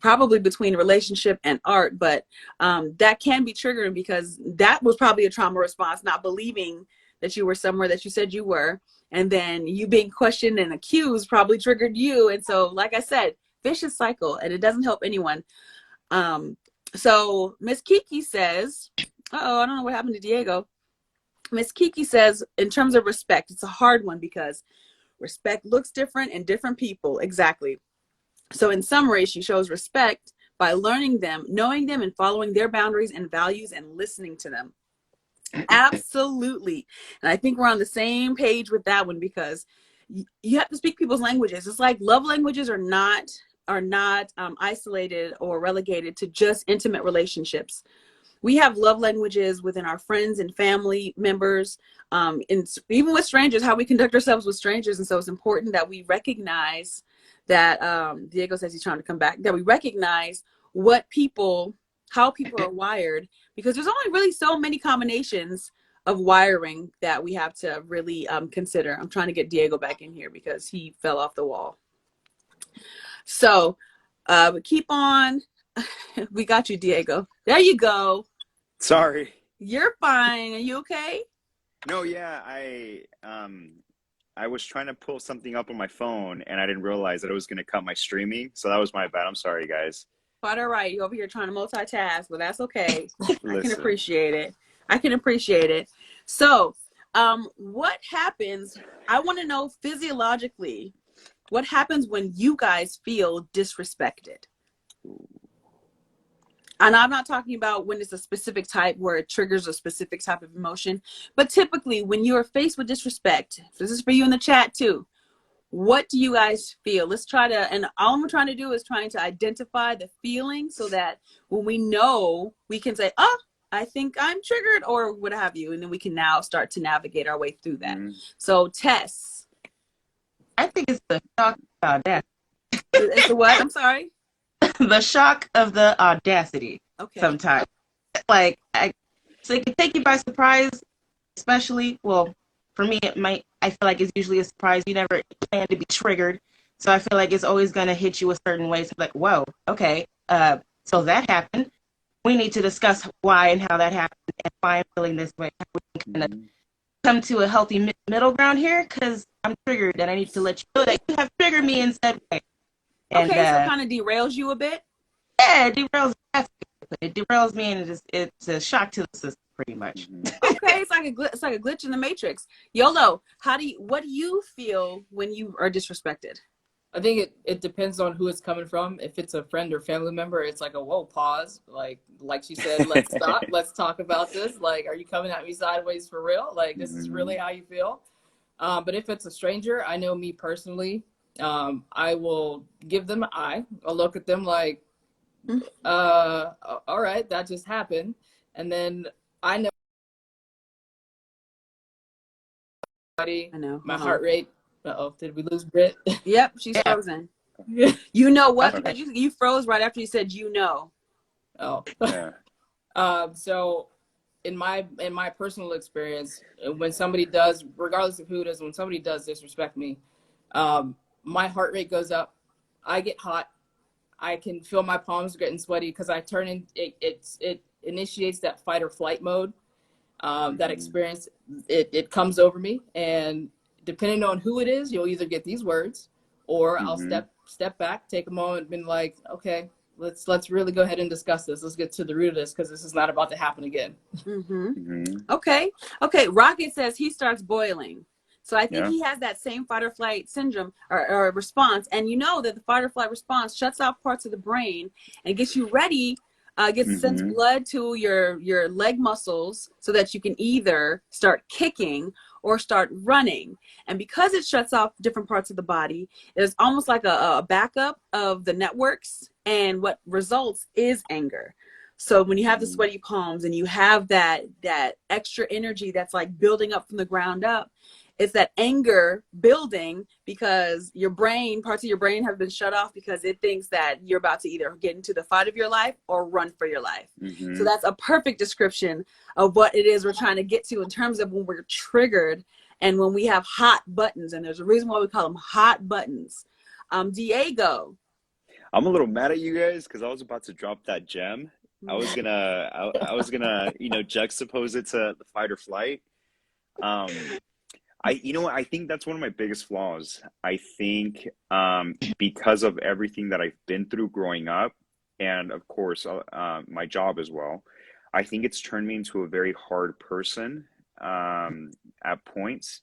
probably between relationship and art. But that can be triggering because that was probably a trauma response, not believing that you were somewhere that you said you were. And then you being questioned and accused probably triggered you. And so, like I said, vicious cycle, and it doesn't help anyone. So Miss Kiki says, I don't know what happened to Diego. Miss Kiki says, in terms of respect, it's a hard one because respect looks different in different people. Exactly. So in summary, she shows respect by learning them, knowing them, and following their boundaries and values and listening to them. Absolutely. And I think we're on the same page with that one because you have to speak people's languages. It's like love languages are not isolated or relegated to just intimate relationships. We have love languages within our friends and family members, and even with strangers, how we conduct ourselves with strangers. And so it's important that we recognize that, Diego says he's trying to come back, that we recognize how people are wired, because there's only really so many combinations of wiring that we have to really consider. I'm trying to get Diego back in here because he fell off the wall. So keep on. We got you, Diego. There you go. Sorry. You're fine. Are you okay? No, yeah, I was trying to pull something up on my phone and I didn't realize that it was going to cut my streaming. So that was my bad. I'm sorry, guys. Quite all right. You're over here trying to multitask, but that's okay. I can appreciate it. So what happens, I want to know physiologically, what happens when you guys feel disrespected? And I'm not talking about when it's a specific type where it triggers a specific type of emotion, but typically when you are faced with disrespect, this is for you in the chat too, what do you guys feel? Let's try to, and all I'm trying to do is trying to identify the feeling so that when we know, we can say, oh, I think I'm triggered or what have you. And then we can now start to navigate our way through that. Mm-hmm. So Tess. I think it's the shock of audacity. It's the what? I'm sorry. The shock of the audacity. Okay. Sometimes. Like, so it can take you by surprise, especially, well, for me, I feel like it's usually a surprise. You never plan to be triggered. So I feel like it's always going to hit you a certain way. So like, whoa, okay. So that happened. We need to discuss why and how that happened and why I'm feeling this way. How we can kind of come to a healthy middle ground here, because I'm triggered and I need to let you know that you have triggered me in said way. And, okay, so it kind of derails you a bit? Yeah, it derails me, and it's a shock to the system, pretty much. Okay, it's like a glitch in the matrix. Yolo, what do you feel when you are disrespected? I think it depends on who it's coming from. If it's a friend or family member, it's like a whoa, pause. Like she said, let's stop. Let's talk about this. Like, are you coming at me sideways for real? Like, this is really how you feel? But if it's a stranger, I know me personally, I will give them an eye. I'll look at them like, all right, that just happened. And then I know my heart rate. Uh-oh, did we lose Brit? Yep, she's frozen. You know what? Because you froze right after you said you know. Oh. Yeah. So in my personal experience, when somebody does, regardless of who it is, when somebody does disrespect me, my heart rate goes up. I get hot. I can feel my palms getting sweaty because I turn in. It initiates that fight or flight mode. That experience, it comes over me, and depending on who it is, you'll either get these words, or I'll step back, take a moment, and be like, okay, let's really go ahead and discuss this. Let's get to the root of this, because this is not about to happen again. Okay. Rocket says he starts boiling. So I think he has that same fight or flight syndrome or response. And you know that the fight or flight response shuts off parts of the brain and gets you ready, sends blood to your leg muscles so that you can either start kicking or start running. And because it shuts off different parts of the body, it's almost like a backup of the networks. And what results is anger. So when you have the sweaty palms and you have that extra energy that's like building up from the ground up, it's that anger building because your brain, parts of your brain have been shut off because it thinks that you're about to either get into the fight of your life or run for your life. Mm-hmm. So that's a perfect description of what it is we're trying to get to in terms of when we're triggered and when we have hot buttons. And there's a reason why we call them hot buttons. Diego. I'm a little mad at you guys because I was about to drop that gem. I was gonna, juxtapose it to the fight or flight. I think that's one of my biggest flaws. I think because of everything that I've been through growing up, and of course my job as well, I think it's turned me into a very hard person at points.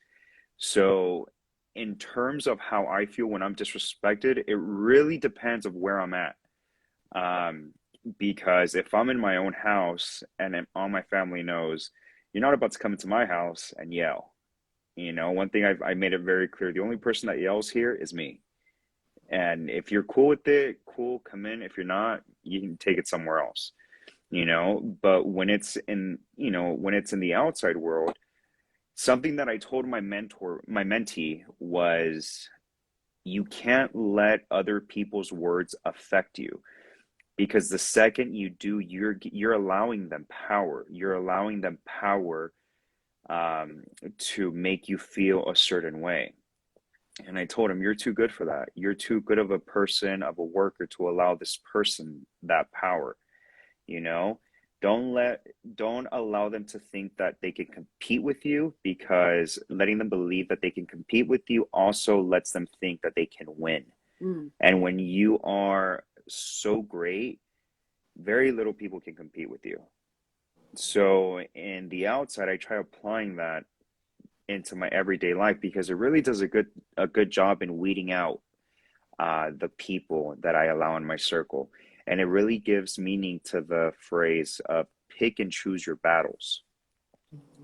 So in terms of how I feel when I'm disrespected, it really depends of where I'm at. Because if I'm in my own house and all my family knows, you're not about to come into my house and yell. One thing I made it very clear, the only person that yells here is me. And if you're cool with it, cool, come in. If you're not, you can take it somewhere else. But when it's in the outside world, something that I told my mentee was, you can't let other people's words affect you. Because the second you do, you're allowing them power. You're allowing them power to make you feel a certain way. And I told him, you're too good for that. You're too good of a person, of a worker, to allow this person that power. Don't allow them to think that they can compete with you, because letting them believe that they can compete with you also lets them think that they can win. And when you are so great, very little people can compete with you. So in the outside, I try applying that into my everyday life, because it really does a good job in weeding out the people that I allow in my circle. And it really gives meaning to the phrase of pick and choose your battles.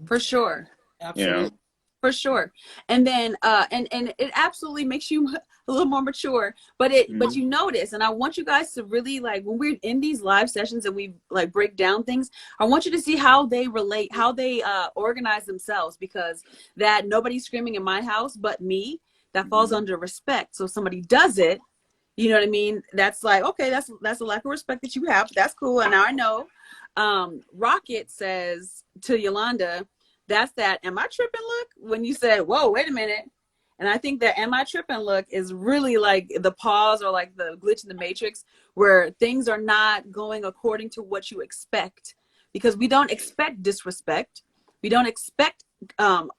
For sure. Absolutely. For sure. And then and it absolutely makes you a little more mature, but you notice, and I want you guys to really, like, when we're in these live sessions and we like break down things, I want you to see how they relate, how they organize themselves, because that nobody's screaming in my house but me, that falls under respect. So if somebody does it, you know what I mean? That's like, okay, that's a lack of respect that you have. That's cool. And now I know. Rocket says to Yolanda, that's that am I tripping look, when you said, whoa, wait a minute. And I think that am I tripping look is really like the pause, or like the glitch in the matrix, where things are not going according to what you expect, because we don't expect disrespect. We don't expect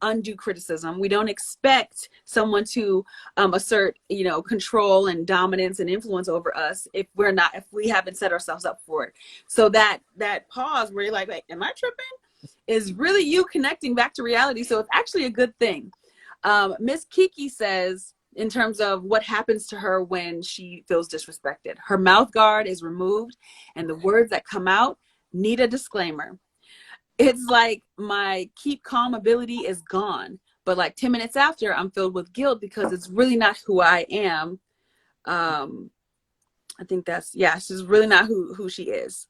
undue criticism. We don't expect someone to assert, control and dominance and influence over us if we haven't set ourselves up for it. So that pause where you're like, wait, am I tripping? Is really you connecting back to reality. So it's actually a good thing. Miss Kiki says, in terms of what happens to her when she feels disrespected, her mouth guard is removed and the words that come out need a disclaimer. It's like my keep calm ability is gone, but like 10 minutes after, I'm filled with guilt because it's really not who I am. I think she's really not who she is.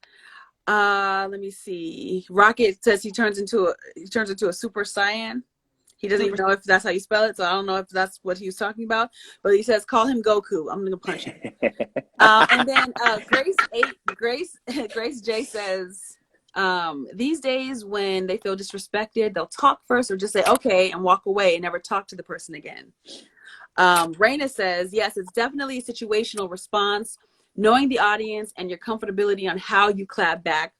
Let me see. Rocket says he turns into a super saiyan. He doesn't even know if that's how you spell it, so I don't know if that's what he was talking about. But he says, call him Goku. I'm gonna punch him. And then Grace J says, these days when they feel disrespected, they'll talk first or just say okay and walk away and never talk to the person again. Raina says, yes, it's definitely a situational response. Knowing the audience and your comfortability on how you clap back,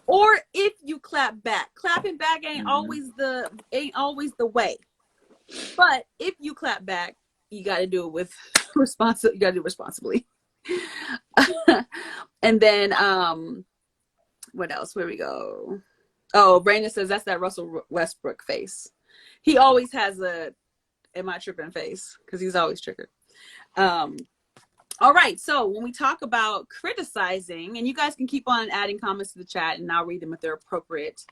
or if you clap back. Clapping back ain't always the way. But if you clap back, you got to do it with you got to do it responsibly. And then what else? Where we go? Oh, Brandon says that's that Russell Westbrook face. He always has a am I tripping face, because he's always triggered. All right, so when we talk about criticizing, and you guys can keep on adding comments to the chat and I'll read them if they're appropriate.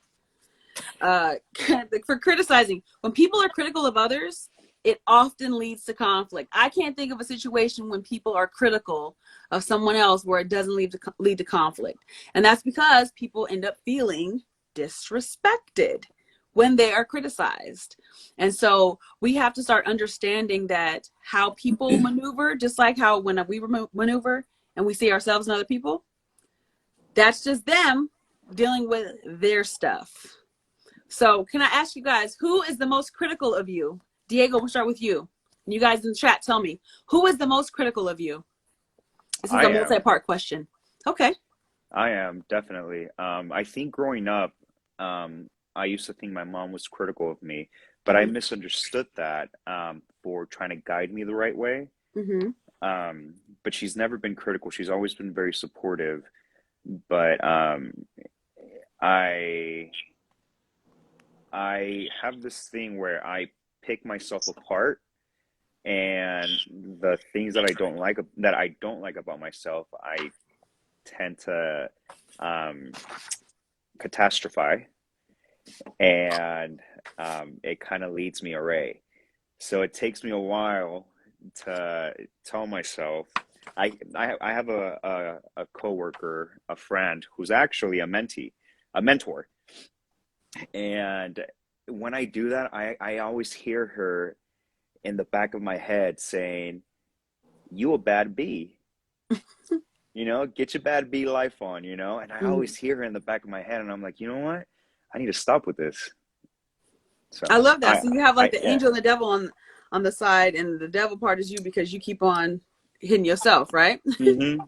For criticizing, when people are critical of others, it often leads to conflict. I can't think of a situation when people are critical of someone else where it doesn't lead to conflict. And that's because people end up feeling disrespected, when they are criticized. And so we have to start understanding that how people maneuver, just like how when we maneuver and we see ourselves and other people, that's just them dealing with their stuff. So can I ask you guys, who is the most critical of you? Diego, we'll start with you. You guys in the chat, tell me, who is the most critical of you? This is a multi-part question. Okay. I am, definitely. I think growing up, I used to think my mom was critical of me, but I misunderstood that for trying to guide me the right way. But she's never been critical. She's always been very supportive. But I have this thing where I pick myself apart, and the things that I don't like about myself, I tend to catastrophize, and it kind of leads me away. So it takes me a while to tell myself. I have a coworker, a friend who's actually a mentor, and when I do that, I always hear her in the back of my head saying, "You a bad bee." You know, get your bad bee life on, you know? And I always hear her in the back of my head, and I'm like, you know what? I need to stop with this. So I love that. So you have like the angel and the devil on the side, and the devil part is you because you keep on hitting yourself, right? Oh, okay.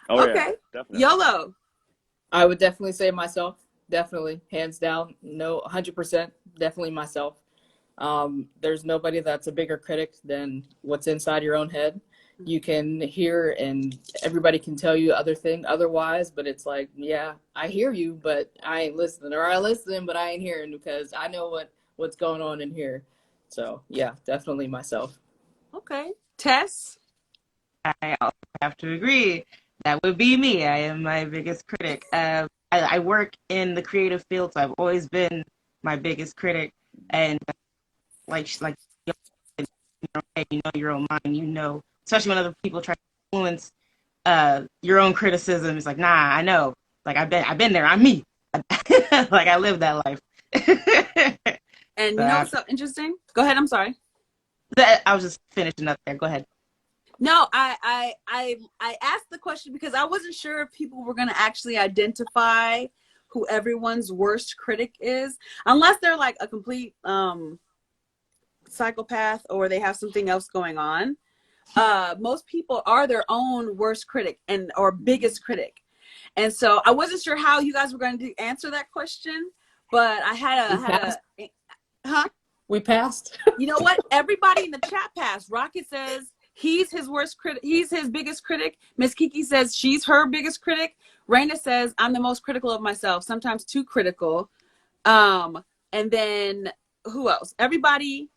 Yeah, definitely. YOLO. I would definitely say myself. Definitely. Hands down. No, 100%. Definitely myself. There's nobody that's a bigger critic than what's inside your own head. You can hear, and everybody can tell you otherwise, but it's like, yeah, I hear you, but I ain't listening, or I listen, but I ain't hearing, because I know what's going on in here. So yeah, definitely myself. Okay. Tess? I also have to agree. That would be me. I am my biggest critic. I work in the creative field, so I've always been my biggest critic. And like you know your own mind, you know, especially when other people try to influence your own criticism. It's like, nah, I know. Like I've been there. I'm me. Like I live that life. And you know what's so interesting? Go ahead. I'm sorry. I was just finishing up there. Go ahead. No, I asked the question because I wasn't sure if people were going to actually identify who everyone's worst critic is, unless they're like a complete psychopath or they have something else going on. Most people are their own worst critic or biggest critic. And so I wasn't sure how you guys were going to answer that question, but I had We passed. You know what? Everybody in the chat passed. Rocket says he's his worst critic. He's his biggest critic. Miss Kiki says she's her biggest critic. Raina says I'm the most critical of myself, sometimes too critical. And then who else? Everybody.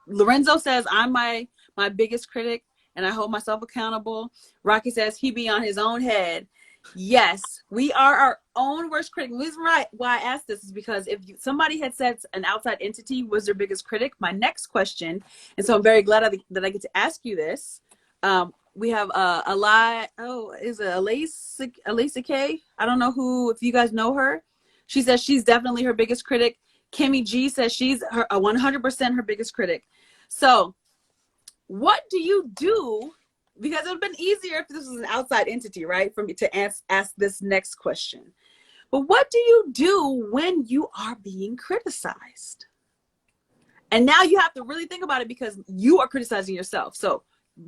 Lorenzo says I'm my biggest critic, and I hold myself accountable. Rocky says he be on his own head. Yes, we are our own worst critic. The reason why I asked this is because if somebody had said an outside entity was their biggest critic, my next question, and so I'm very glad that I get to ask you this. We have is it Elisa K? I don't know if you guys know her. She says she's definitely her biggest critic. Kimmy G says she's 100% her biggest critic. So what do you do? Because it would have been easier if this was an outside entity, right? For me to ask this next question. But what do you do when you are being criticized? And now you have to really think about it because you are criticizing yourself. So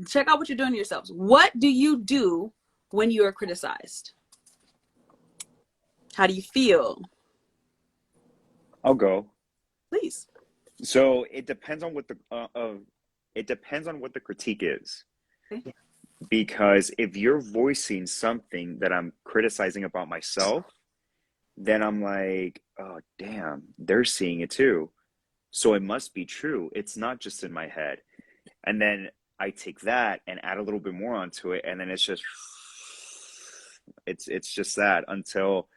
check out what you're doing to yourselves. What do you do when you are criticized? How do you feel? I'll go. Please. So it depends on what the critique is. Okay. Because if you're voicing something that I'm criticizing about myself, then I'm like, oh damn, they're seeing it too. So it must be true. It's not just in my head. And then I take that and add a little bit more onto it, and then it's just that until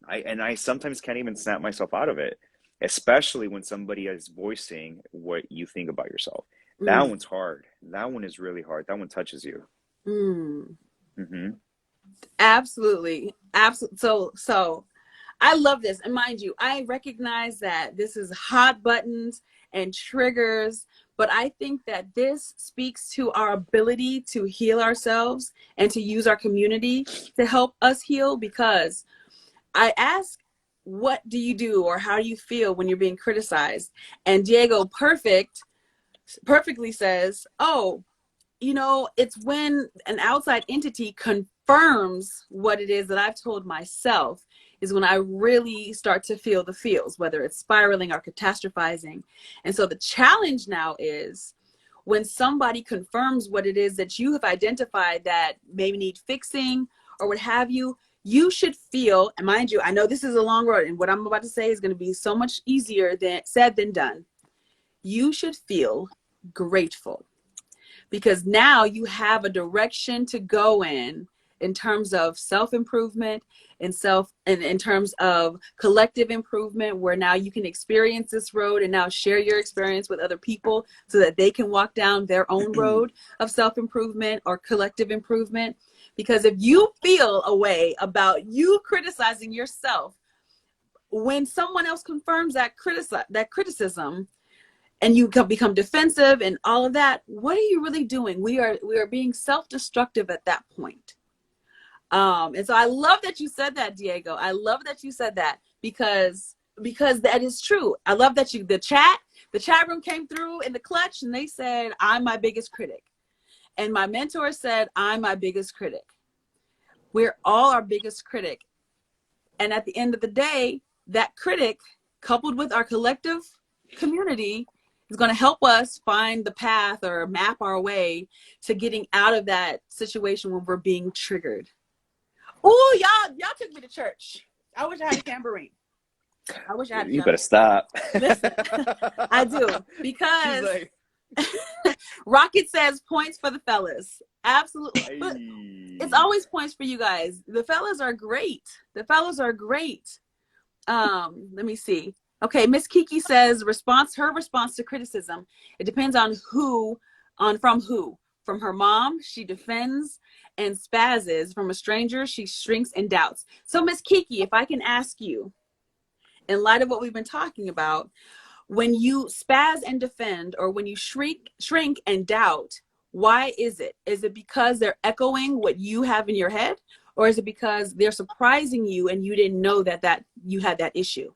I sometimes can't even snap myself out of it, especially when somebody is voicing what you think about yourself. That one's hard. That one is really hard. That one touches you. Absolutely. So I love this. And mind you, I recognize that this is hot buttons and triggers, but I think that this speaks to our ability to heal ourselves and to use our community to help us heal. Because I ask, what do you do or how do you feel when you're being criticized? And Diego perfectly says, oh, you know, it's when an outside entity confirms what it is that I've told myself is when I really start to feel the feels, whether it's spiraling or catastrophizing. And so the challenge now is when somebody confirms what it is that you have identified that maybe need fixing or what have you, you should feel, and mind you, I know this is a long road and what I'm about to say is going to be so much easier than said than done. You should feel grateful, because now you have a direction to go in terms of self-improvement and in terms of collective improvement, where now you can experience this road and now share your experience with other people so that they can walk down their own road of self-improvement or collective improvement. Because if you feel a way about you criticizing yourself, when someone else confirms that criticism, and you become defensive and all of that, what are you really doing? We are being self-destructive at that point. And so I love that you said that, Diego. I love that you said that because that is true. I love that the chat room came through in the clutch and they said, I'm my biggest critic. And my mentor said, I'm my biggest critic. We're all our biggest critic. And at the end of the day, that critic, coupled with our collective community, is going to help us find the path or map our way to getting out of that situation when we're being triggered. Oh, y'all took me to church. I wish I had a tambourine. I wish I had a You better stop. Listen, I do. Because Rocket says points for the fellas. Absolutely. But it's always points for you guys. The fellas are great. Let me see. Okay, Miss Kiki says her response to criticism. It depends on from who. From her mom, she defends and spazzes. From a stranger, she shrinks and doubts. So Miss Kiki, if I can ask you, in light of what we've been talking about, when you spaz and defend, or when you shrink and doubt, why is it? Is it because they're echoing what you have in your head? Or is it because they're surprising you and you didn't know that you had that issue?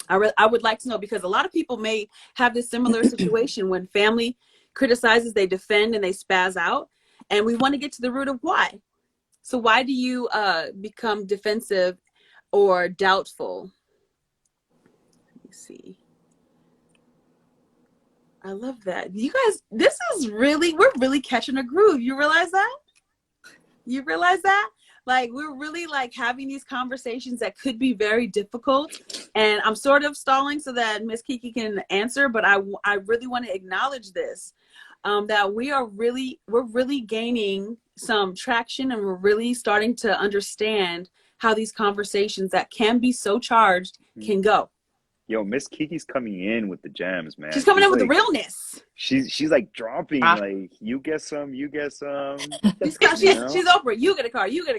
I would like to know, because a lot of people may have this similar situation when family criticizes, they defend and they spaz out. And we want to get to the root of why. So why do you become defensive or doubtful? Let me see. I love that. You guys, we're really catching a groove. You realize that? Like, we're really like having these conversations that could be very difficult. And I'm sort of stalling so that Miss Kiki can answer, but I really want to acknowledge this, that we're really gaining some traction, and we're really starting to understand how these conversations that can be so charged can go. Yo, Miss Kiki's coming in with the gems, man. She's coming in with the realness. She's like dropping, like, you get some. She's Oprah. You get a car. Yeah.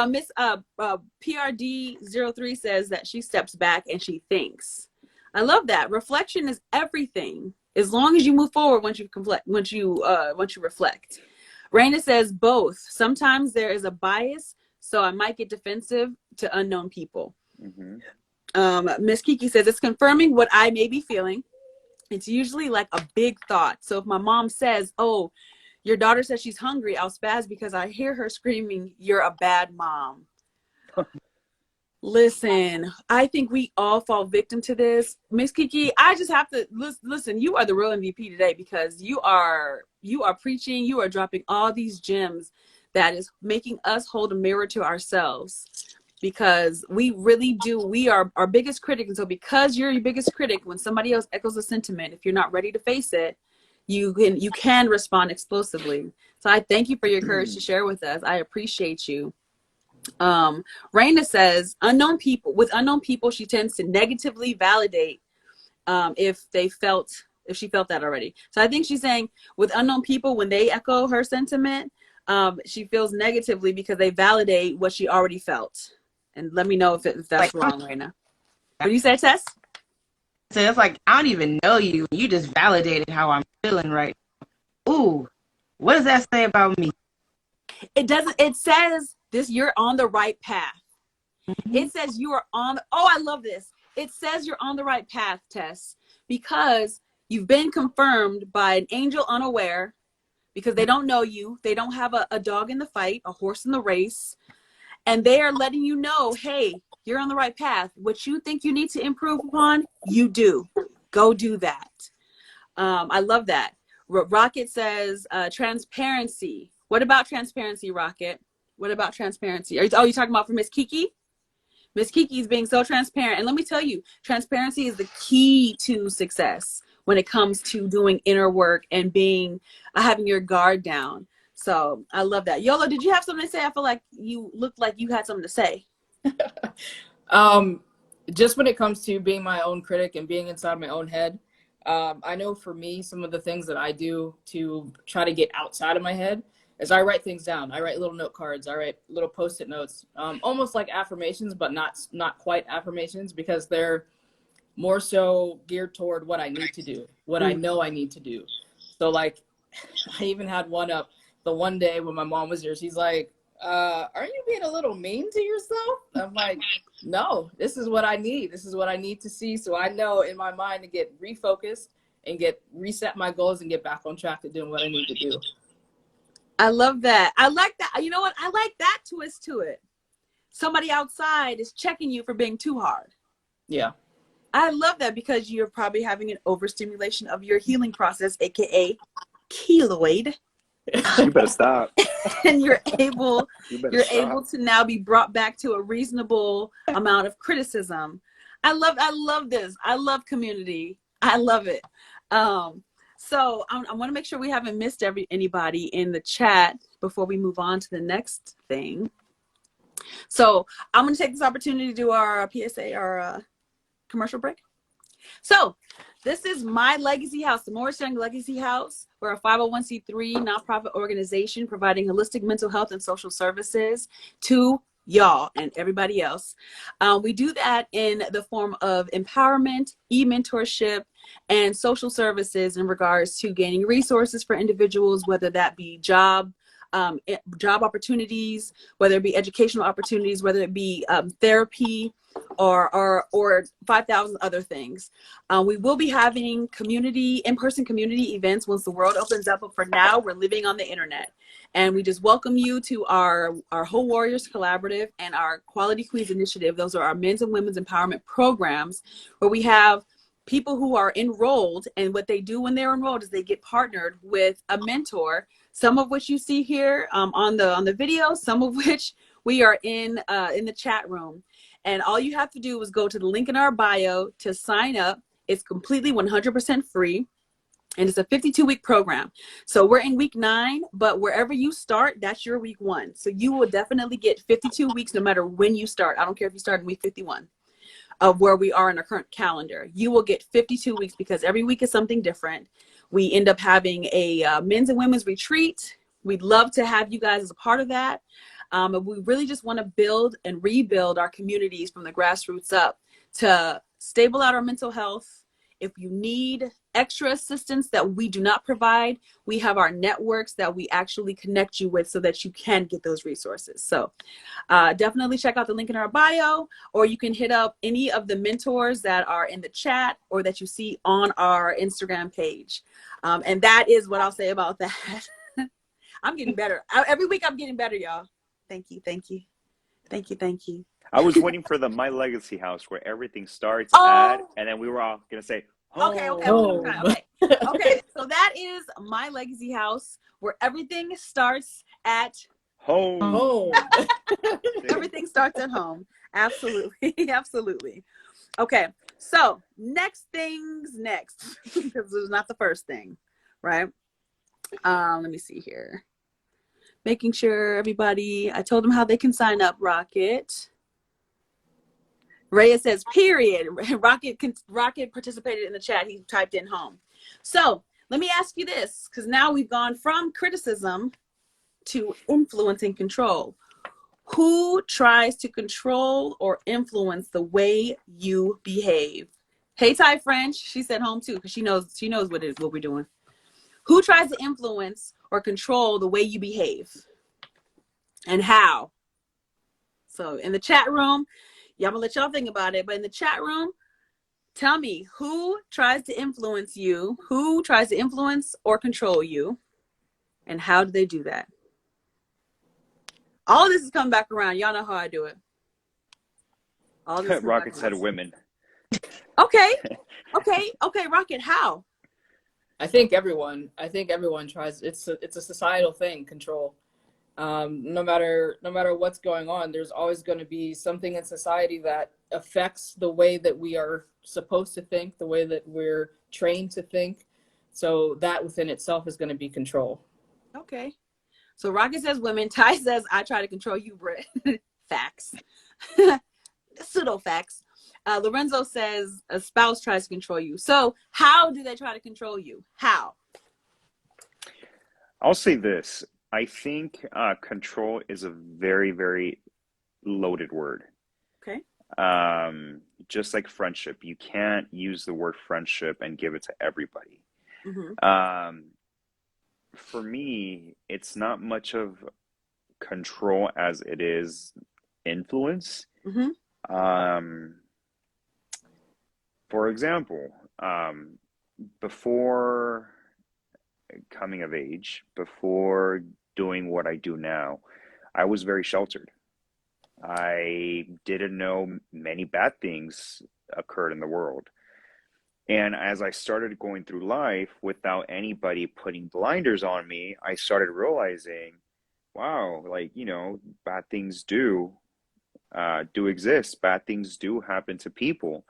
Miss PRD03 says that she steps back and she thinks. I love that. Reflection is everything, as long as you move forward once you reflect. Raina says both. Sometimes there is a bias, so I might get defensive to unknown people. Miss Kiki says it's confirming what I may be feeling. It's usually like a big thought. So if my mom says, oh, your daughter says she's hungry, I'll spaz because I hear her screaming, you're a bad mom. Listen, I think we all fall victim to this. Miss Kiki, I just have to listen. You are the real MVP today, because you are preaching. You are dropping all these gems that is making us hold a mirror to ourselves, because we really do. We are our biggest critic. And so because you're your biggest critic, when somebody else echoes a sentiment, if you're not ready to face it, you can respond explosively. So I thank you for your courage to share with us. I appreciate you. Raina says unknown people, she tends to negatively validate if she felt that already. So I think she's saying with unknown people, when they echo her sentiment, she feels negatively because they validate what she already felt. And let me know if that's like, wrong right now. What do you say, Tess? So it's like, I don't even know you. You just validated how I'm feeling right now. Ooh, what does that say about me? It doesn't. It says this, you're on the right path. Mm-hmm. It says you are on. Oh, I love this. It says you're on the right path, Tess, because you've been confirmed by an angel unaware, because they don't know you. They don't have a dog in the fight, a horse in the race. And they are letting you know, hey, you're on the right path. What you think you need to improve upon, you do. Go do that. I love that. Rocket says transparency. What about transparency, Rocket? What about transparency? You talking about for Miss Kiki? Miss Kiki is being so transparent. And let me tell you, transparency is the key to success when it comes to doing inner work and having your guard down. So I love that. Yola, did you have something to say? I feel like you looked like you had something to say. Just when it comes to being my own critic and being inside my own head, I know for me, some of the things that I do to try to get outside of my head is I write things down. I write little note cards. I write little Post-it notes, almost like affirmations, but not quite affirmations, because they're more so geared toward what I need to do, what I know I need to do. So like, I even had one up the one day when my mom was here. She's like, aren't you being a little mean to yourself? I'm like, no, this is what I need. This is what I need to see. So I know in my mind to get refocused and reset my goals and get back on track to doing what I need to do. I love that. I like that. You know what? I like that twist to it. Somebody outside is checking you for being too hard. Yeah. I love that, because you're probably having an overstimulation of your healing process, aka keloid. You better stop. And you're able to now be brought back to a reasonable amount of criticism. I love this. I love community. I love it. So I want to make sure we haven't missed anybody in the chat before we move on to the next thing. So I'm going to take this opportunity to do our PSA, our commercial break. So this is My Legacy House, the Morris Young Legacy House. We're a 501c3 nonprofit organization providing holistic mental health and social services to y'all and everybody else. We do that in the form of empowerment, e-mentorship, and social services in regards to gaining resources for individuals, whether that be job opportunities, whether it be educational opportunities, whether it be therapy, or 5,000 other things. We will be having in-person community events once the world opens up. But for now, we're living on the internet. And we just welcome you to our Whole Warriors Collaborative and our Quality Queens Initiative. Those are our men's and women's empowerment programs, where we have people who are enrolled, and what they do when they're enrolled is they get partnered with a mentor, some of which you see here on the video, some of which we are in the chat room. And all you have to do is go to the link in our bio to sign up. It's completely 100% free. And it's a 52-week program. So we're in week 9, but wherever you start, that's your week 1. So you will definitely get 52 weeks no matter when you start. I don't care if you start in week 51 of where we are in our current calendar. You will get 52 weeks because every week is something different. We end up having a men's and women's retreat. We'd love to have you guys as a part of that. We really just want to build and rebuild our communities from the grassroots up to stable out our mental health. If you need extra assistance that we do not provide, we have our networks that we actually connect you with so that you can get those resources. So definitely check out the link in our bio, or you can hit up any of the mentors that are in the chat or that you see on our Instagram page. And that is what I'll say about that. I'm getting better. Every week I'm getting better, y'all. Thank you. Thank you. Thank you. Thank you. I was waiting for the My Legacy House where everything starts at, and then we were all going to say, home. Okay. So that is My Legacy House where everything starts at home. Everything starts at home. Absolutely. Absolutely. Okay. So next things next, because it was not the first thing, right? Let me see here. Making sure everybody, I told them how they can sign up, Rocket. Rhea says, period. Rocket participated in the chat. He typed in home. So let me ask you this, because now we've gone from criticism to influence and control. Who tries to control or influence the way you behave? Hey, Ty French. She's at home too because she knows what we're doing. Who tries to influence or control the way you behave, and how? So in the chat room, I'm gonna let y'all think about it. But in the chat room, tell me who tries to influence you, who tries to influence or control you, and how do they do that? All of this is coming back around. Y'all know how I do it. All this Rocket said women. Okay. Rocket, how? I think everyone tries. It's a societal thing. Control. No matter what's going on, there's always going to be something in society that affects the way that we are supposed to think, the way that we're trained to think. So that within itself is going to be control. Okay. So Rocket says women. Ty says I try to control you, Brit. Facts. Pseudo facts. Lorenzo says a spouse tries to control you. So how do they try to control you? How? I'll say this. I think control is a very, very loaded word. Okay. Just like friendship, you can't use the word friendship and give it to everybody. Mm-hmm. For me, it's not much of control as it is influence. Mm-hmm. For example, before coming of age, before doing what I do now, I was very sheltered. I didn't know many bad things occurred in the world. And as I started going through life without anybody putting blinders on me, I started realizing, wow, like, bad things do exist. Bad things do happen to people.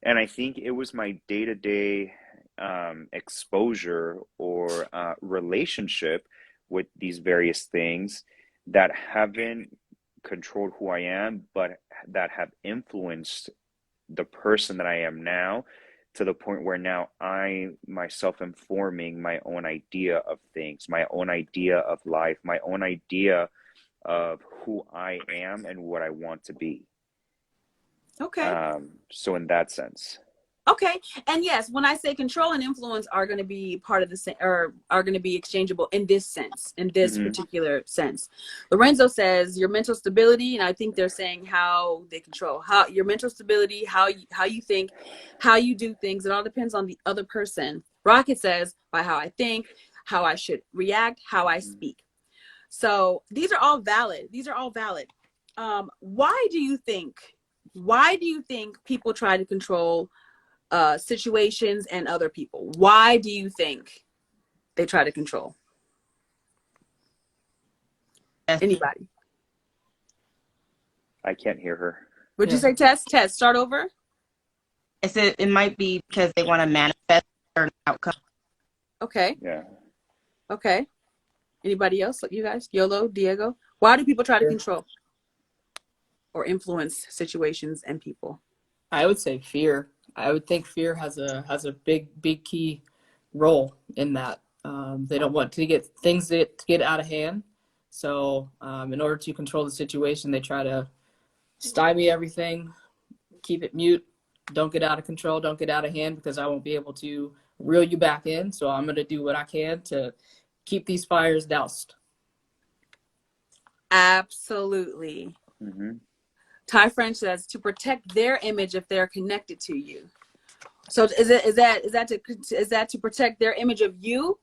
And I think it was my day-to-day exposure or relationship with these various things that haven't controlled who I am, but that have influenced the person that I am now, to the point where now I myself am forming my own idea of things, my own idea of life, my own idea of who I am and what I want to be. Okay. So in that sense. Okay. And yes, when I say control and influence are going to be part of the same, or are going to be exchangeable in this sense, in this particular sense. Lorenzo says your mental stability, and I think they're saying how they control how your mental stability, how you think, how you do things. It all depends on the other person. Rocket says by how I think, how I should react, how I speak. So these are all valid. Why do you think people try to control situations and other people? Why do you think they try to control? Anybody? I can't hear her. Would you say Tess? Start over. I said it might be because they want to manifest a certain outcome. Okay. Yeah. Okay. Anybody else? You guys? Yolo, Diego? Why do people try to control or influence situations and people? I would say fear. I would think fear has a big key role in that. They don't want to get things to get out of hand. So in order to control the situation, they try to stymie everything, keep it mute, don't get out of control, don't get out of hand, because I won't be able to reel you back in. So I'm going to do what I can to keep these fires doused. Absolutely. Ty French says to protect their image if they're connected to you. So is that to protect their image of you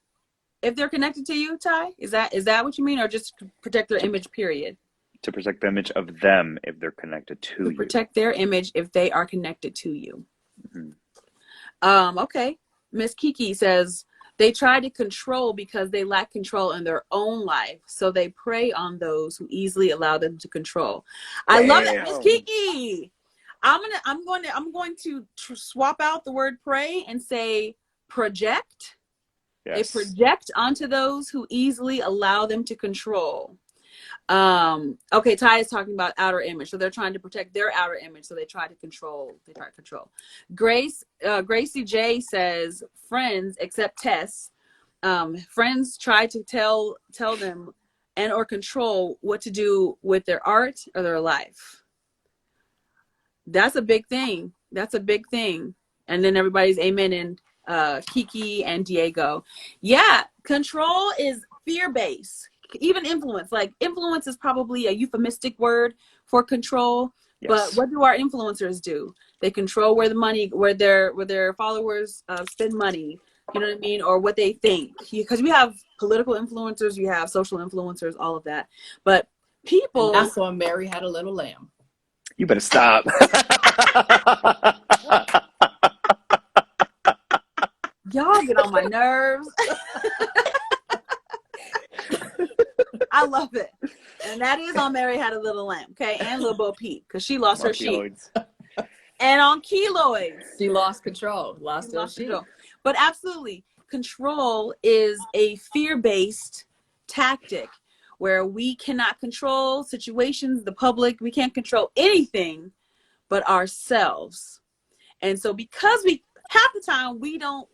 if they're connected to you, Ty? Is that what you mean, or just protect their image, period? To protect the image of them if they're connected to you. Protect their image if they are connected to you. Okay. Miss Kiki says they try to control because they lack control in their own life, so they prey on those who easily allow them to control. I love that, Miss Kiki. I'm going to swap out the word prey and say project. Yes. They project onto those who easily allow them to control. Okay, Ty is talking about outer image, so they're trying to protect their outer image, so they try to control. Gracie J says friends, except Tess, friends try to tell them and or control what to do with their art or their life. That's a big thing. That's a big thing. And then everybody's amen and Kiki and Diego. Yeah, control is fear-based. Even influence. Like influence is probably a euphemistic word for control. Yes. But what do our influencers do? They control where their followers spend money. You know what I mean? Or what they think. Because we have political influencers, you have social influencers, all of that. But people... And that's why Mary had a little lamb. You better stop. Y'all get on my nerves. I love it. And that is on Mary Had a Little Lamb, okay? And Lil Bo Peep, because she lost her sheep. And on keloids. She lost control. Lost control. But absolutely, control is a fear-based tactic where we cannot control situations, the public. We can't control anything but ourselves. And so because half the time we don't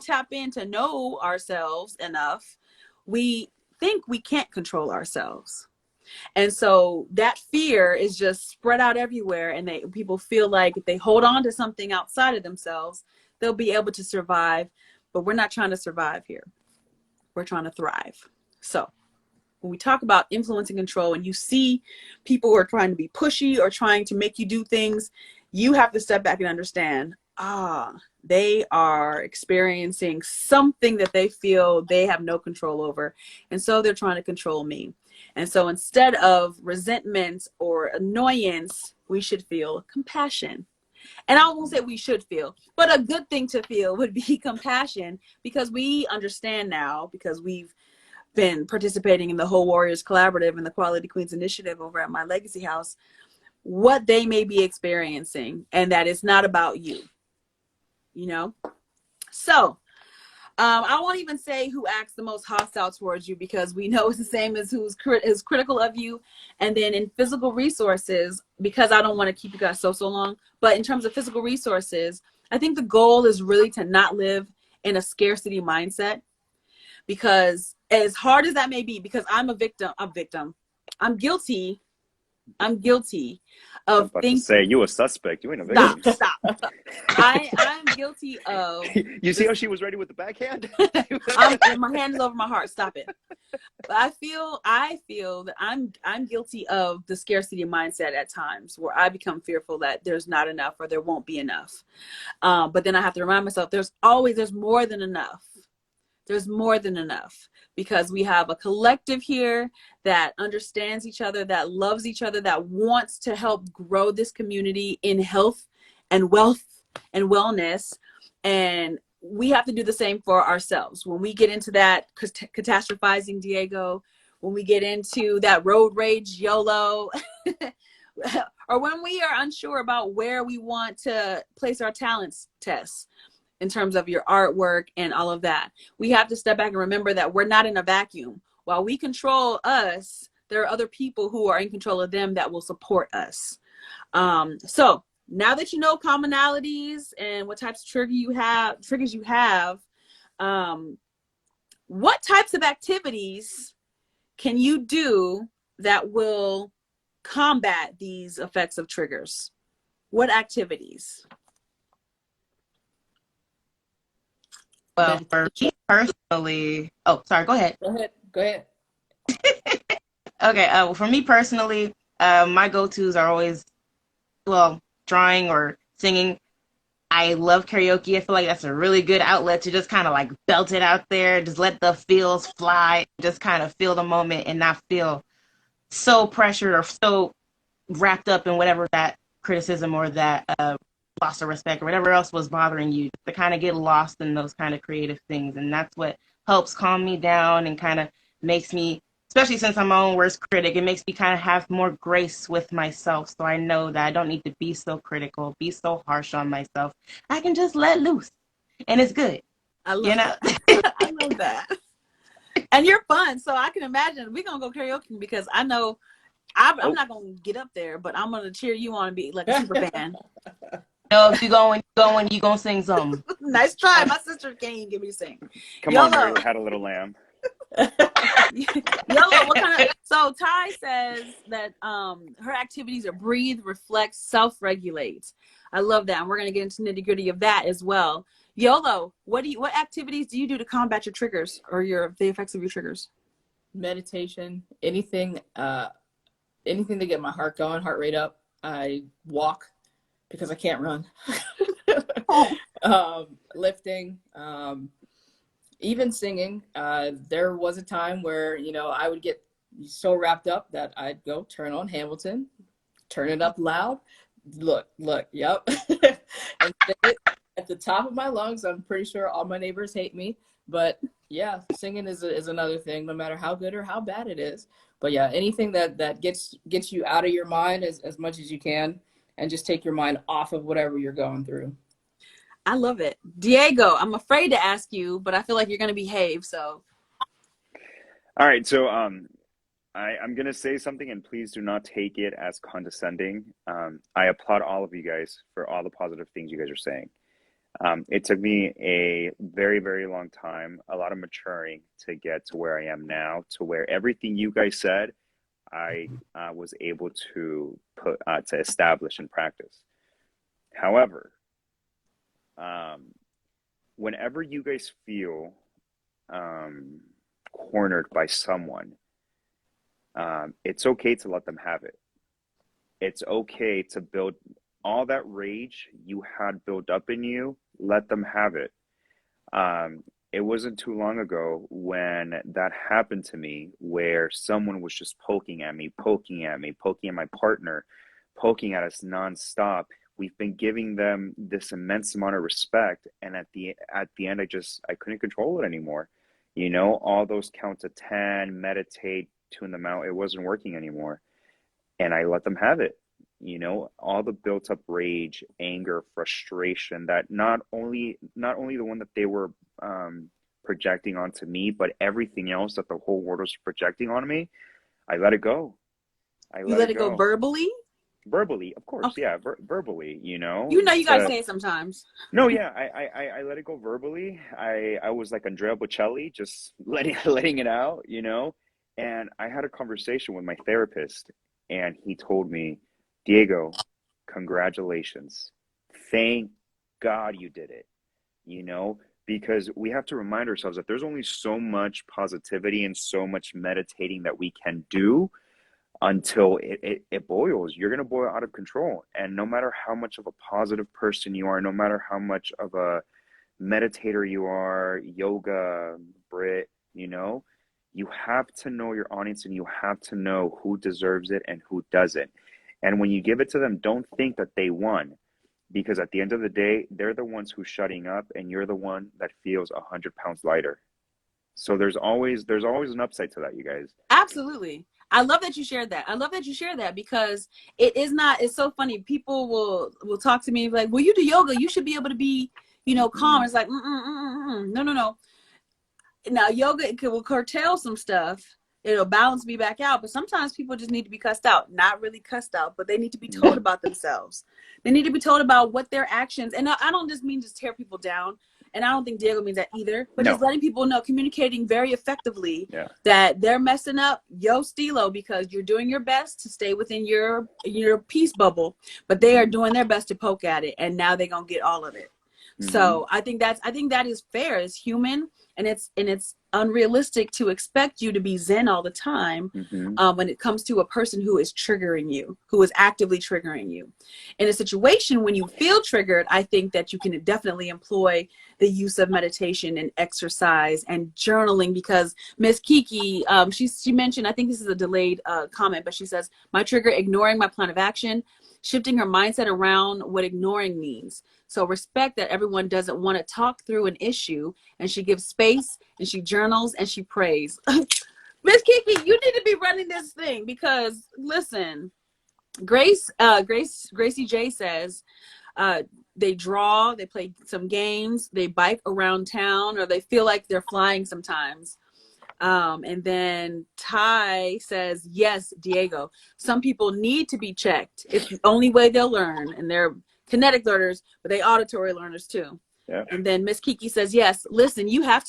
tap in to know ourselves enough, we think we can't control ourselves. And so that fear is just spread out everywhere, and people feel like if they hold on to something outside of themselves, they'll be able to survive. But we're not trying to survive here. We're trying to thrive. So when we talk about influence and control, and you see people who are trying to be pushy or trying to make you do things, you have to step back and understand, they are experiencing something that they feel they have no control over. And so they're trying to control me. And so instead of resentment or annoyance, we should feel compassion. And I won't say we should feel, but a good thing to feel would be compassion, because we understand now, because we've been participating in the Whole Warriors Collaborative and the Quality Queens Initiative over at My Legacy House, what they may be experiencing, and that it's not about you, you know? So I won't even say who acts the most hostile towards you, because we know it's the same as who's is critical of you. And then in physical resources, because I don't want to keep you guys so long, but in terms of physical resources, I think the goal is really to not live in a scarcity mindset, because as hard as that may be, because I'm I'm guilty of thinking. Say you a suspect. You ain't a victim. Stop. I'm guilty of. You see how she was ready with the backhand? My hand is over my heart. Stop it. But I feel that I'm guilty of the scarcity mindset at times, where I become fearful that there's not enough or there won't be enough. But then I have to remind myself there's more than enough. There's more than enough, because we have a collective here that understands each other, that loves each other, that wants to help grow this community in health and wealth and wellness. And we have to do the same for ourselves. When we get into that catastrophizing, Diego, when we get into that road rage, YOLO, or when we are unsure about where we want to place our talents tests, in terms of your artwork and all of that, we have to step back and remember that we're not in a vacuum. While we control us, there are other people who are in control of them that will support us. So now that you know commonalities and what types of triggers you have, what types of activities can you do that will combat these effects of triggers? What activities? Well, for me personally, go ahead. Go ahead. Okay, well, for me personally, my go-tos are always, drawing or singing. I love karaoke. I feel like that's a really good outlet to just kind of like belt it out there, just let the feels fly, just kind of feel the moment and not feel so pressured or so wrapped up in whatever that criticism or that loss of respect or whatever else was bothering you, to kind of get lost in those kind of creative things. And that's what helps calm me down and kind of makes me, especially since I'm my own worst critic, it makes me kind of have more grace with myself. So I know that I don't need to be so critical, be so harsh on myself. I can just let loose and it's good. I love that. I love that. And you're fun. So I can imagine we're going to go karaoke, because I know I'm not going to get up there, but I'm going to cheer you on and be like a super fan. No, if you're going, you're going to sing something. Nice try. My sister can't even get me to sing. Come on, Mary Had a Little Lamb. Yolo, what kind of, so Ty says that her activities are breathe, reflect, self-regulate. I love that. And we're going to get into nitty-gritty of that as well. Yolo, what activities do you do to combat your triggers or the effects of your triggers? Meditation, anything to get my heart going, heart rate up. I walk because I can't run. Lifting, even singing. There was a time where, I would get so wrapped up that I'd go turn on Hamilton, turn it up loud, look, yep, and sing it at the top of my lungs. I'm pretty sure all my neighbors hate me, but yeah, singing is another thing, no matter how good or how bad it is. But yeah, anything that gets you out of your mind as much as you can, and just take your mind off of whatever you're going through. I love it. Diego, I'm afraid to ask you, but I feel like you're going to behave, so. All right, so I'm going to say something, and please do not take it as condescending. I applaud all of you guys for all the positive things you guys are saying. It took me a very, very long time, a lot of maturing to get to where I am now, to where everything you guys said, I was able to put to establish and practice. However, whenever you guys feel cornered by someone, it's okay to let them have it. It's okay to build all that rage you had built up in you. Let them have it. It wasn't too long ago when that happened to me, where someone was just poking at me, poking at my partner, poking at us nonstop. We've been giving them this immense amount of respect, and at the end, I couldn't control it anymore. All those count to 10, meditate, tune them out. It wasn't working anymore, and I let them have it. All the built up rage, anger, frustration, that not only the one that they were projecting onto me, but everything else that the whole world was projecting on me, I let it go. You let it go verbally? Verbally, of course. Okay. Yeah, verbally, you gotta say it sometimes. No, yeah, I let it go verbally. I was like Andrea Bocelli, just letting it out, and I had a conversation with my therapist, and he told me, Diego, congratulations. Thank God you did it, because we have to remind ourselves that there's only so much positivity and so much meditating that we can do until it boils. You're going to boil out of control. And no matter how much of a positive person you are, no matter how much of a meditator you are, yoga, Brit, you have to know your audience, and you have to know who deserves it and who doesn't. And when you give it to them, don't think that they won, because at the end of the day, they're the ones who's shutting up, and you're the one that feels 100 pounds lighter. So there's always an upside to that, you guys. Absolutely. I love that you shared that. I love that you share that, because it's so funny. People will talk to me and be like, well, you do yoga, you should be able to be, calm. It's like, no. Now, yoga will curtail some stuff. It'll balance me back out. But sometimes people just need to be cussed out. Not really cussed out, but they need to be told about themselves. They need to be told about what their actions, and I don't just mean just tear people down. And I don't think Diego means that either, but just letting people know, communicating very effectively that they're messing up, yo stilo, because you're doing your best to stay within your peace bubble, but they are doing their best to poke at it, and now they're gonna get all of it. So I think that is fair. It's human, and it's unrealistic to expect you to be zen all the time when it comes to a person who is triggering you, who is actively triggering you. In a situation when you feel triggered, I think that you can definitely employ the use of meditation and exercise and journaling, because Miss Kiki, she mentioned, I think this is a delayed comment, but she says, my trigger, ignoring my plan of action, shifting her mindset around what ignoring means. So respect that everyone doesn't want to talk through an issue, and she gives space, and she journals, and she prays. Miss Kiki, you need to be running this thing, because listen, Gracie J says they draw, they play some games, they bike around town, or they feel like they're flying sometimes. And then Ty says, yes, Diego, some people need to be checked. It's the only way they'll learn, and they're kinetic learners, but they auditory learners too. And then Miss Kiki says, yes, listen, you have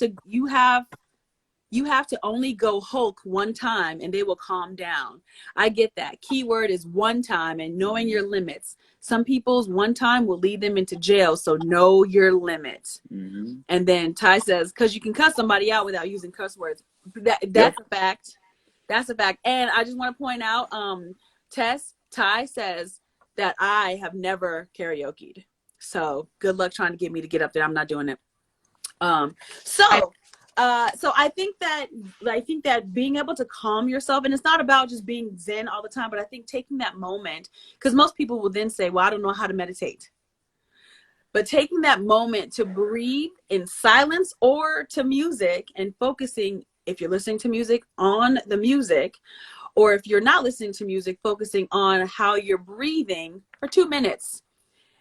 you have to only go Hulk one time and they will calm down. I get that. Keyword is one time and knowing your limits. Some people's one time will lead them into jail, so know your limits. And then Ty says, because you can cuss somebody out without using cuss words. That's a fact. That's a fact. And I just want to point out, Ty says that I have never karaoke'd. So good luck trying to get me to get up there. I'm not doing it. So I think that being able to calm yourself, and it's not about just being zen all the time, but I think taking that moment, because most people will then say, well, I don't know how to meditate. But taking that moment to breathe in silence or to music and focusing, if you're listening to music, on the music, or if you're not listening to music, focusing on how you're breathing for 2 minutes.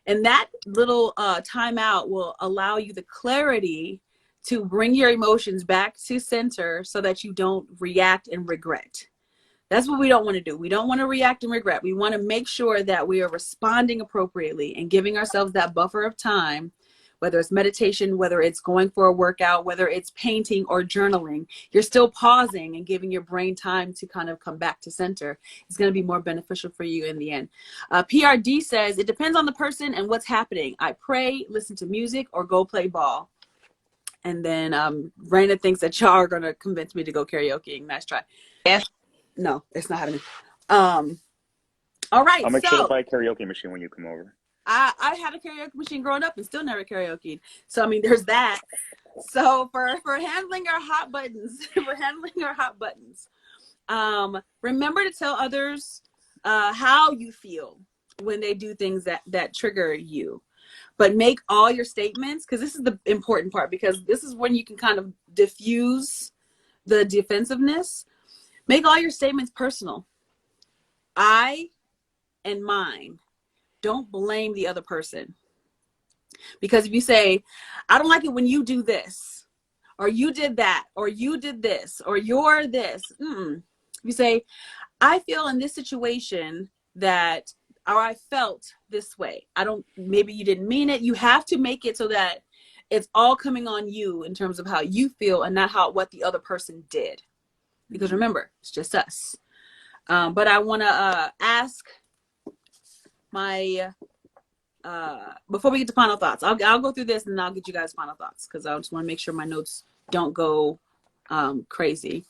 And that little timeout will allow you the clarity to bring your emotions back to center so that you don't react and regret. That's what we don't want to do. We don't want to react and regret. We want to make sure that we are responding appropriately and giving ourselves that buffer of time, whether it's meditation, whether it's going for a workout, whether it's painting or journaling. You're still pausing and giving your brain time to kind of come back to center. It's going to be more beneficial for you in the end. PRD says, it depends on the person and what's happening. I pray, listen to music, or go play ball. And then Raina thinks that y'all are going to convince me to go karaoke. Nice try. Yes. No, it's not happening. All right. I'll make sure to buy a karaoke machine when you come over. I had a karaoke machine growing up and still never karaoke'd. So, I mean, there's that. So for handling our hot buttons, remember to tell others how you feel when they do things that trigger you. But make all your statements, because this is the important part, because this is when you can kind of diffuse the defensiveness. Make all your statements personal. I and mine. Don't blame the other person. Because if you say, I don't like it when you do this, or you did that, or you did this, or you're this. You say, I feel in this situation that, or I felt this way. Maybe you didn't mean it. You have to make it so that it's all coming on you in terms of how you feel and not what the other person did. Because remember, it's just us. But I want to ask my, before we get to final thoughts, I'll go through this and then I'll get you guys final thoughts, because I just want to make sure my notes don't go crazy.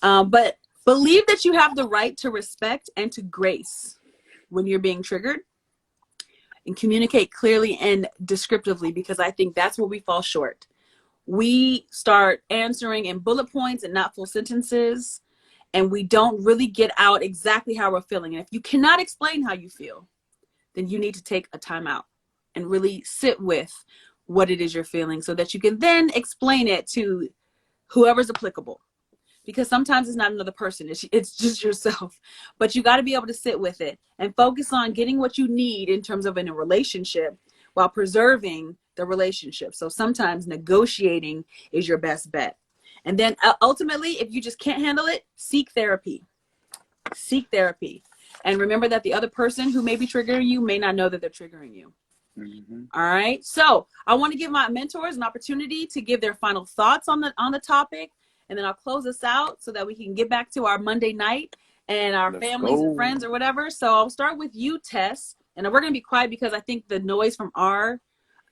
But believe that you have the right to respect and to grace when you're being triggered, and communicate clearly and descriptively, because I think that's where we fall short. We start answering in bullet points and not full sentences, and we don't really get out exactly how we're feeling. And if you cannot explain how you feel, then you need to take a time out and really sit with what it is you're feeling, so that you can then explain it to whoever's applicable. Because sometimes it's not another person, it's just yourself. But you got to be able to sit with it and focus on getting what you need in terms of in a relationship while preserving the relationship. So sometimes negotiating is your best bet. And then ultimately, if you just can't handle it, seek therapy. Seek therapy. And remember that the other person who may be triggering you may not know that they're triggering you. All right. So I want to give my mentors an opportunity to give their final thoughts on the topic. And then I'll close us out so that we can get back to our Monday night and our families and friends or whatever. So I'll start with you, Tess. And we're going to be quiet because I think the noise from our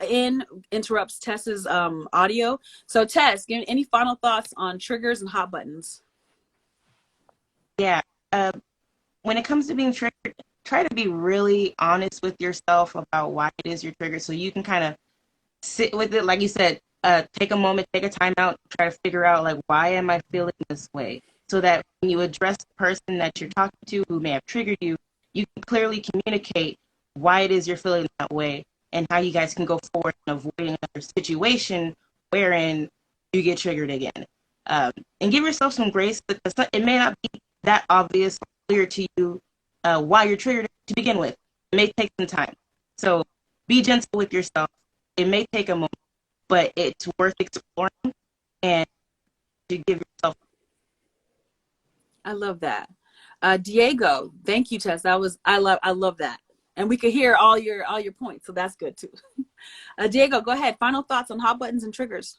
end interrupts Tess's audio. So Tess, give any final thoughts on triggers and hot buttons? Yeah. When it comes to being triggered, try to be really honest with yourself about why it is you're triggered, so you can kind of sit with it. Like you said, take a moment, take a time out, try to figure out, like, why am I feeling this way? So that when you address the person that you're talking to who may have triggered you, you can clearly communicate why it is you're feeling that way and how you guys can go forward and avoid another situation wherein you get triggered again. And give yourself some grace, because it may not be that obvious or clear to you why you're triggered to begin with. It may take some time. So be gentle with yourself. It may take a moment, but it's worth exploring and to give yourself. I love that. Diego, thank you, Tess. I love that. And we could hear all your points, so that's good too. Diego, go ahead. Final thoughts on hot buttons and triggers.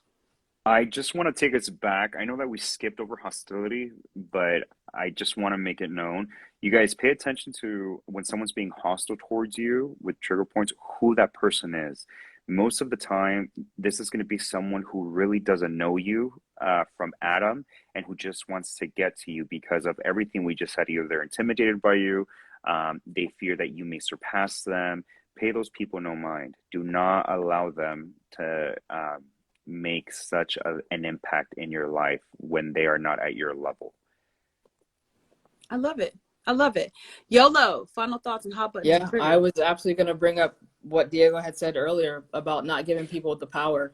I just want to take us back. I know that we skipped over hostility, but I just want to make it known. You guys pay attention to when someone's being hostile towards you with trigger points, who that person is. Most of the time, this is going to be someone who really doesn't know you from Adam and who just wants to get to you because of everything we just said. Either they're intimidated by you, they fear that you may surpass them. Pay those people no mind. Do not allow them to make such an impact in your life when they are not at your level. I love it. I love it. Yolo, final thoughts on hot buttons. Yeah, I was absolutely going to bring up what Diego had said earlier about not giving people the power,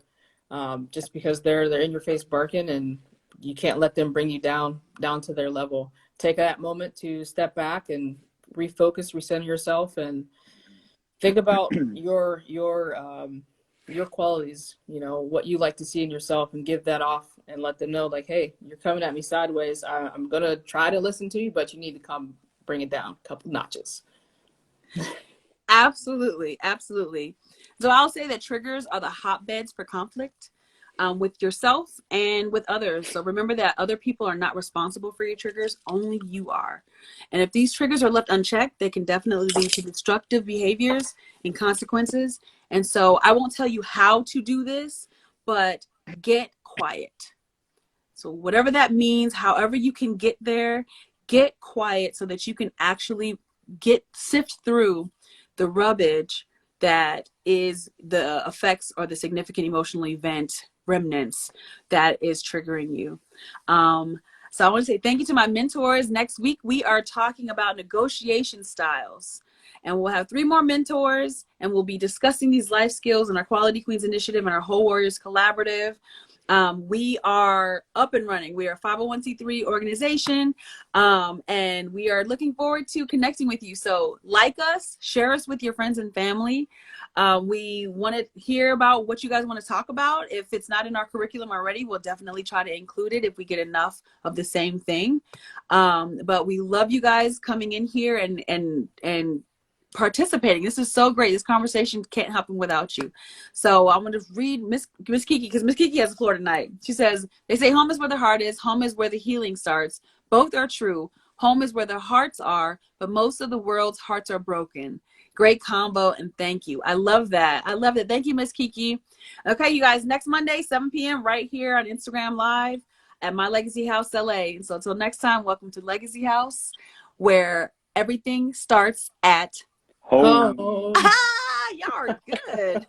just because they're in your face barking, and you can't let them bring you down to their level. Take that moment to step back and refocus, recenter yourself, and think about your qualities, you know, what you like to see in yourself, and give that off and let them know, like, hey, you're coming at me sideways. I'm going to try to listen to you, but you need to come bring it down a couple notches. Absolutely. Absolutely. So I'll say that triggers are the hotbeds for conflict with yourself and with others. So remember that other people are not responsible for your triggers, only you are. And if these triggers are left unchecked, they can definitely lead to destructive behaviors and consequences. And so I won't tell you how to do this, but get quiet. So whatever that means, however you can get there, get quiet so that you can actually sift through the rubbish that is the effects or the significant emotional event remnants that is triggering you. So I want to say thank you to my mentors. Next week, we are talking about negotiation styles. And we'll have 3 more mentors, and we'll be discussing these life skills in our Quality Queens Initiative and our Whole Warriors Collaborative. We are up and running. We are a 501c3 organization, and we are looking forward to connecting with you. So like us, share us with your friends and family. We want to hear about what you guys want to talk about. If it's not in our curriculum already, we'll definitely try to include it if we get enough of the same thing. But we love you guys coming in here and participating. This is so great. This conversation can't happen without you. So I'm going to read Miss Kiki, because Miss Kiki has the floor tonight. She says, they say home is where the heart is. Home is where the healing starts. Both are true. Home is where the hearts are, but most of the world's hearts are broken. Great combo, and thank you. I love that. I love it. Thank you, Miss Kiki. Okay, you guys, next Monday, 7 p.m. right here on Instagram Live at My Legacy House LA. So until next time, welcome to Legacy House, where everything starts at home. Oh. Y'all are good.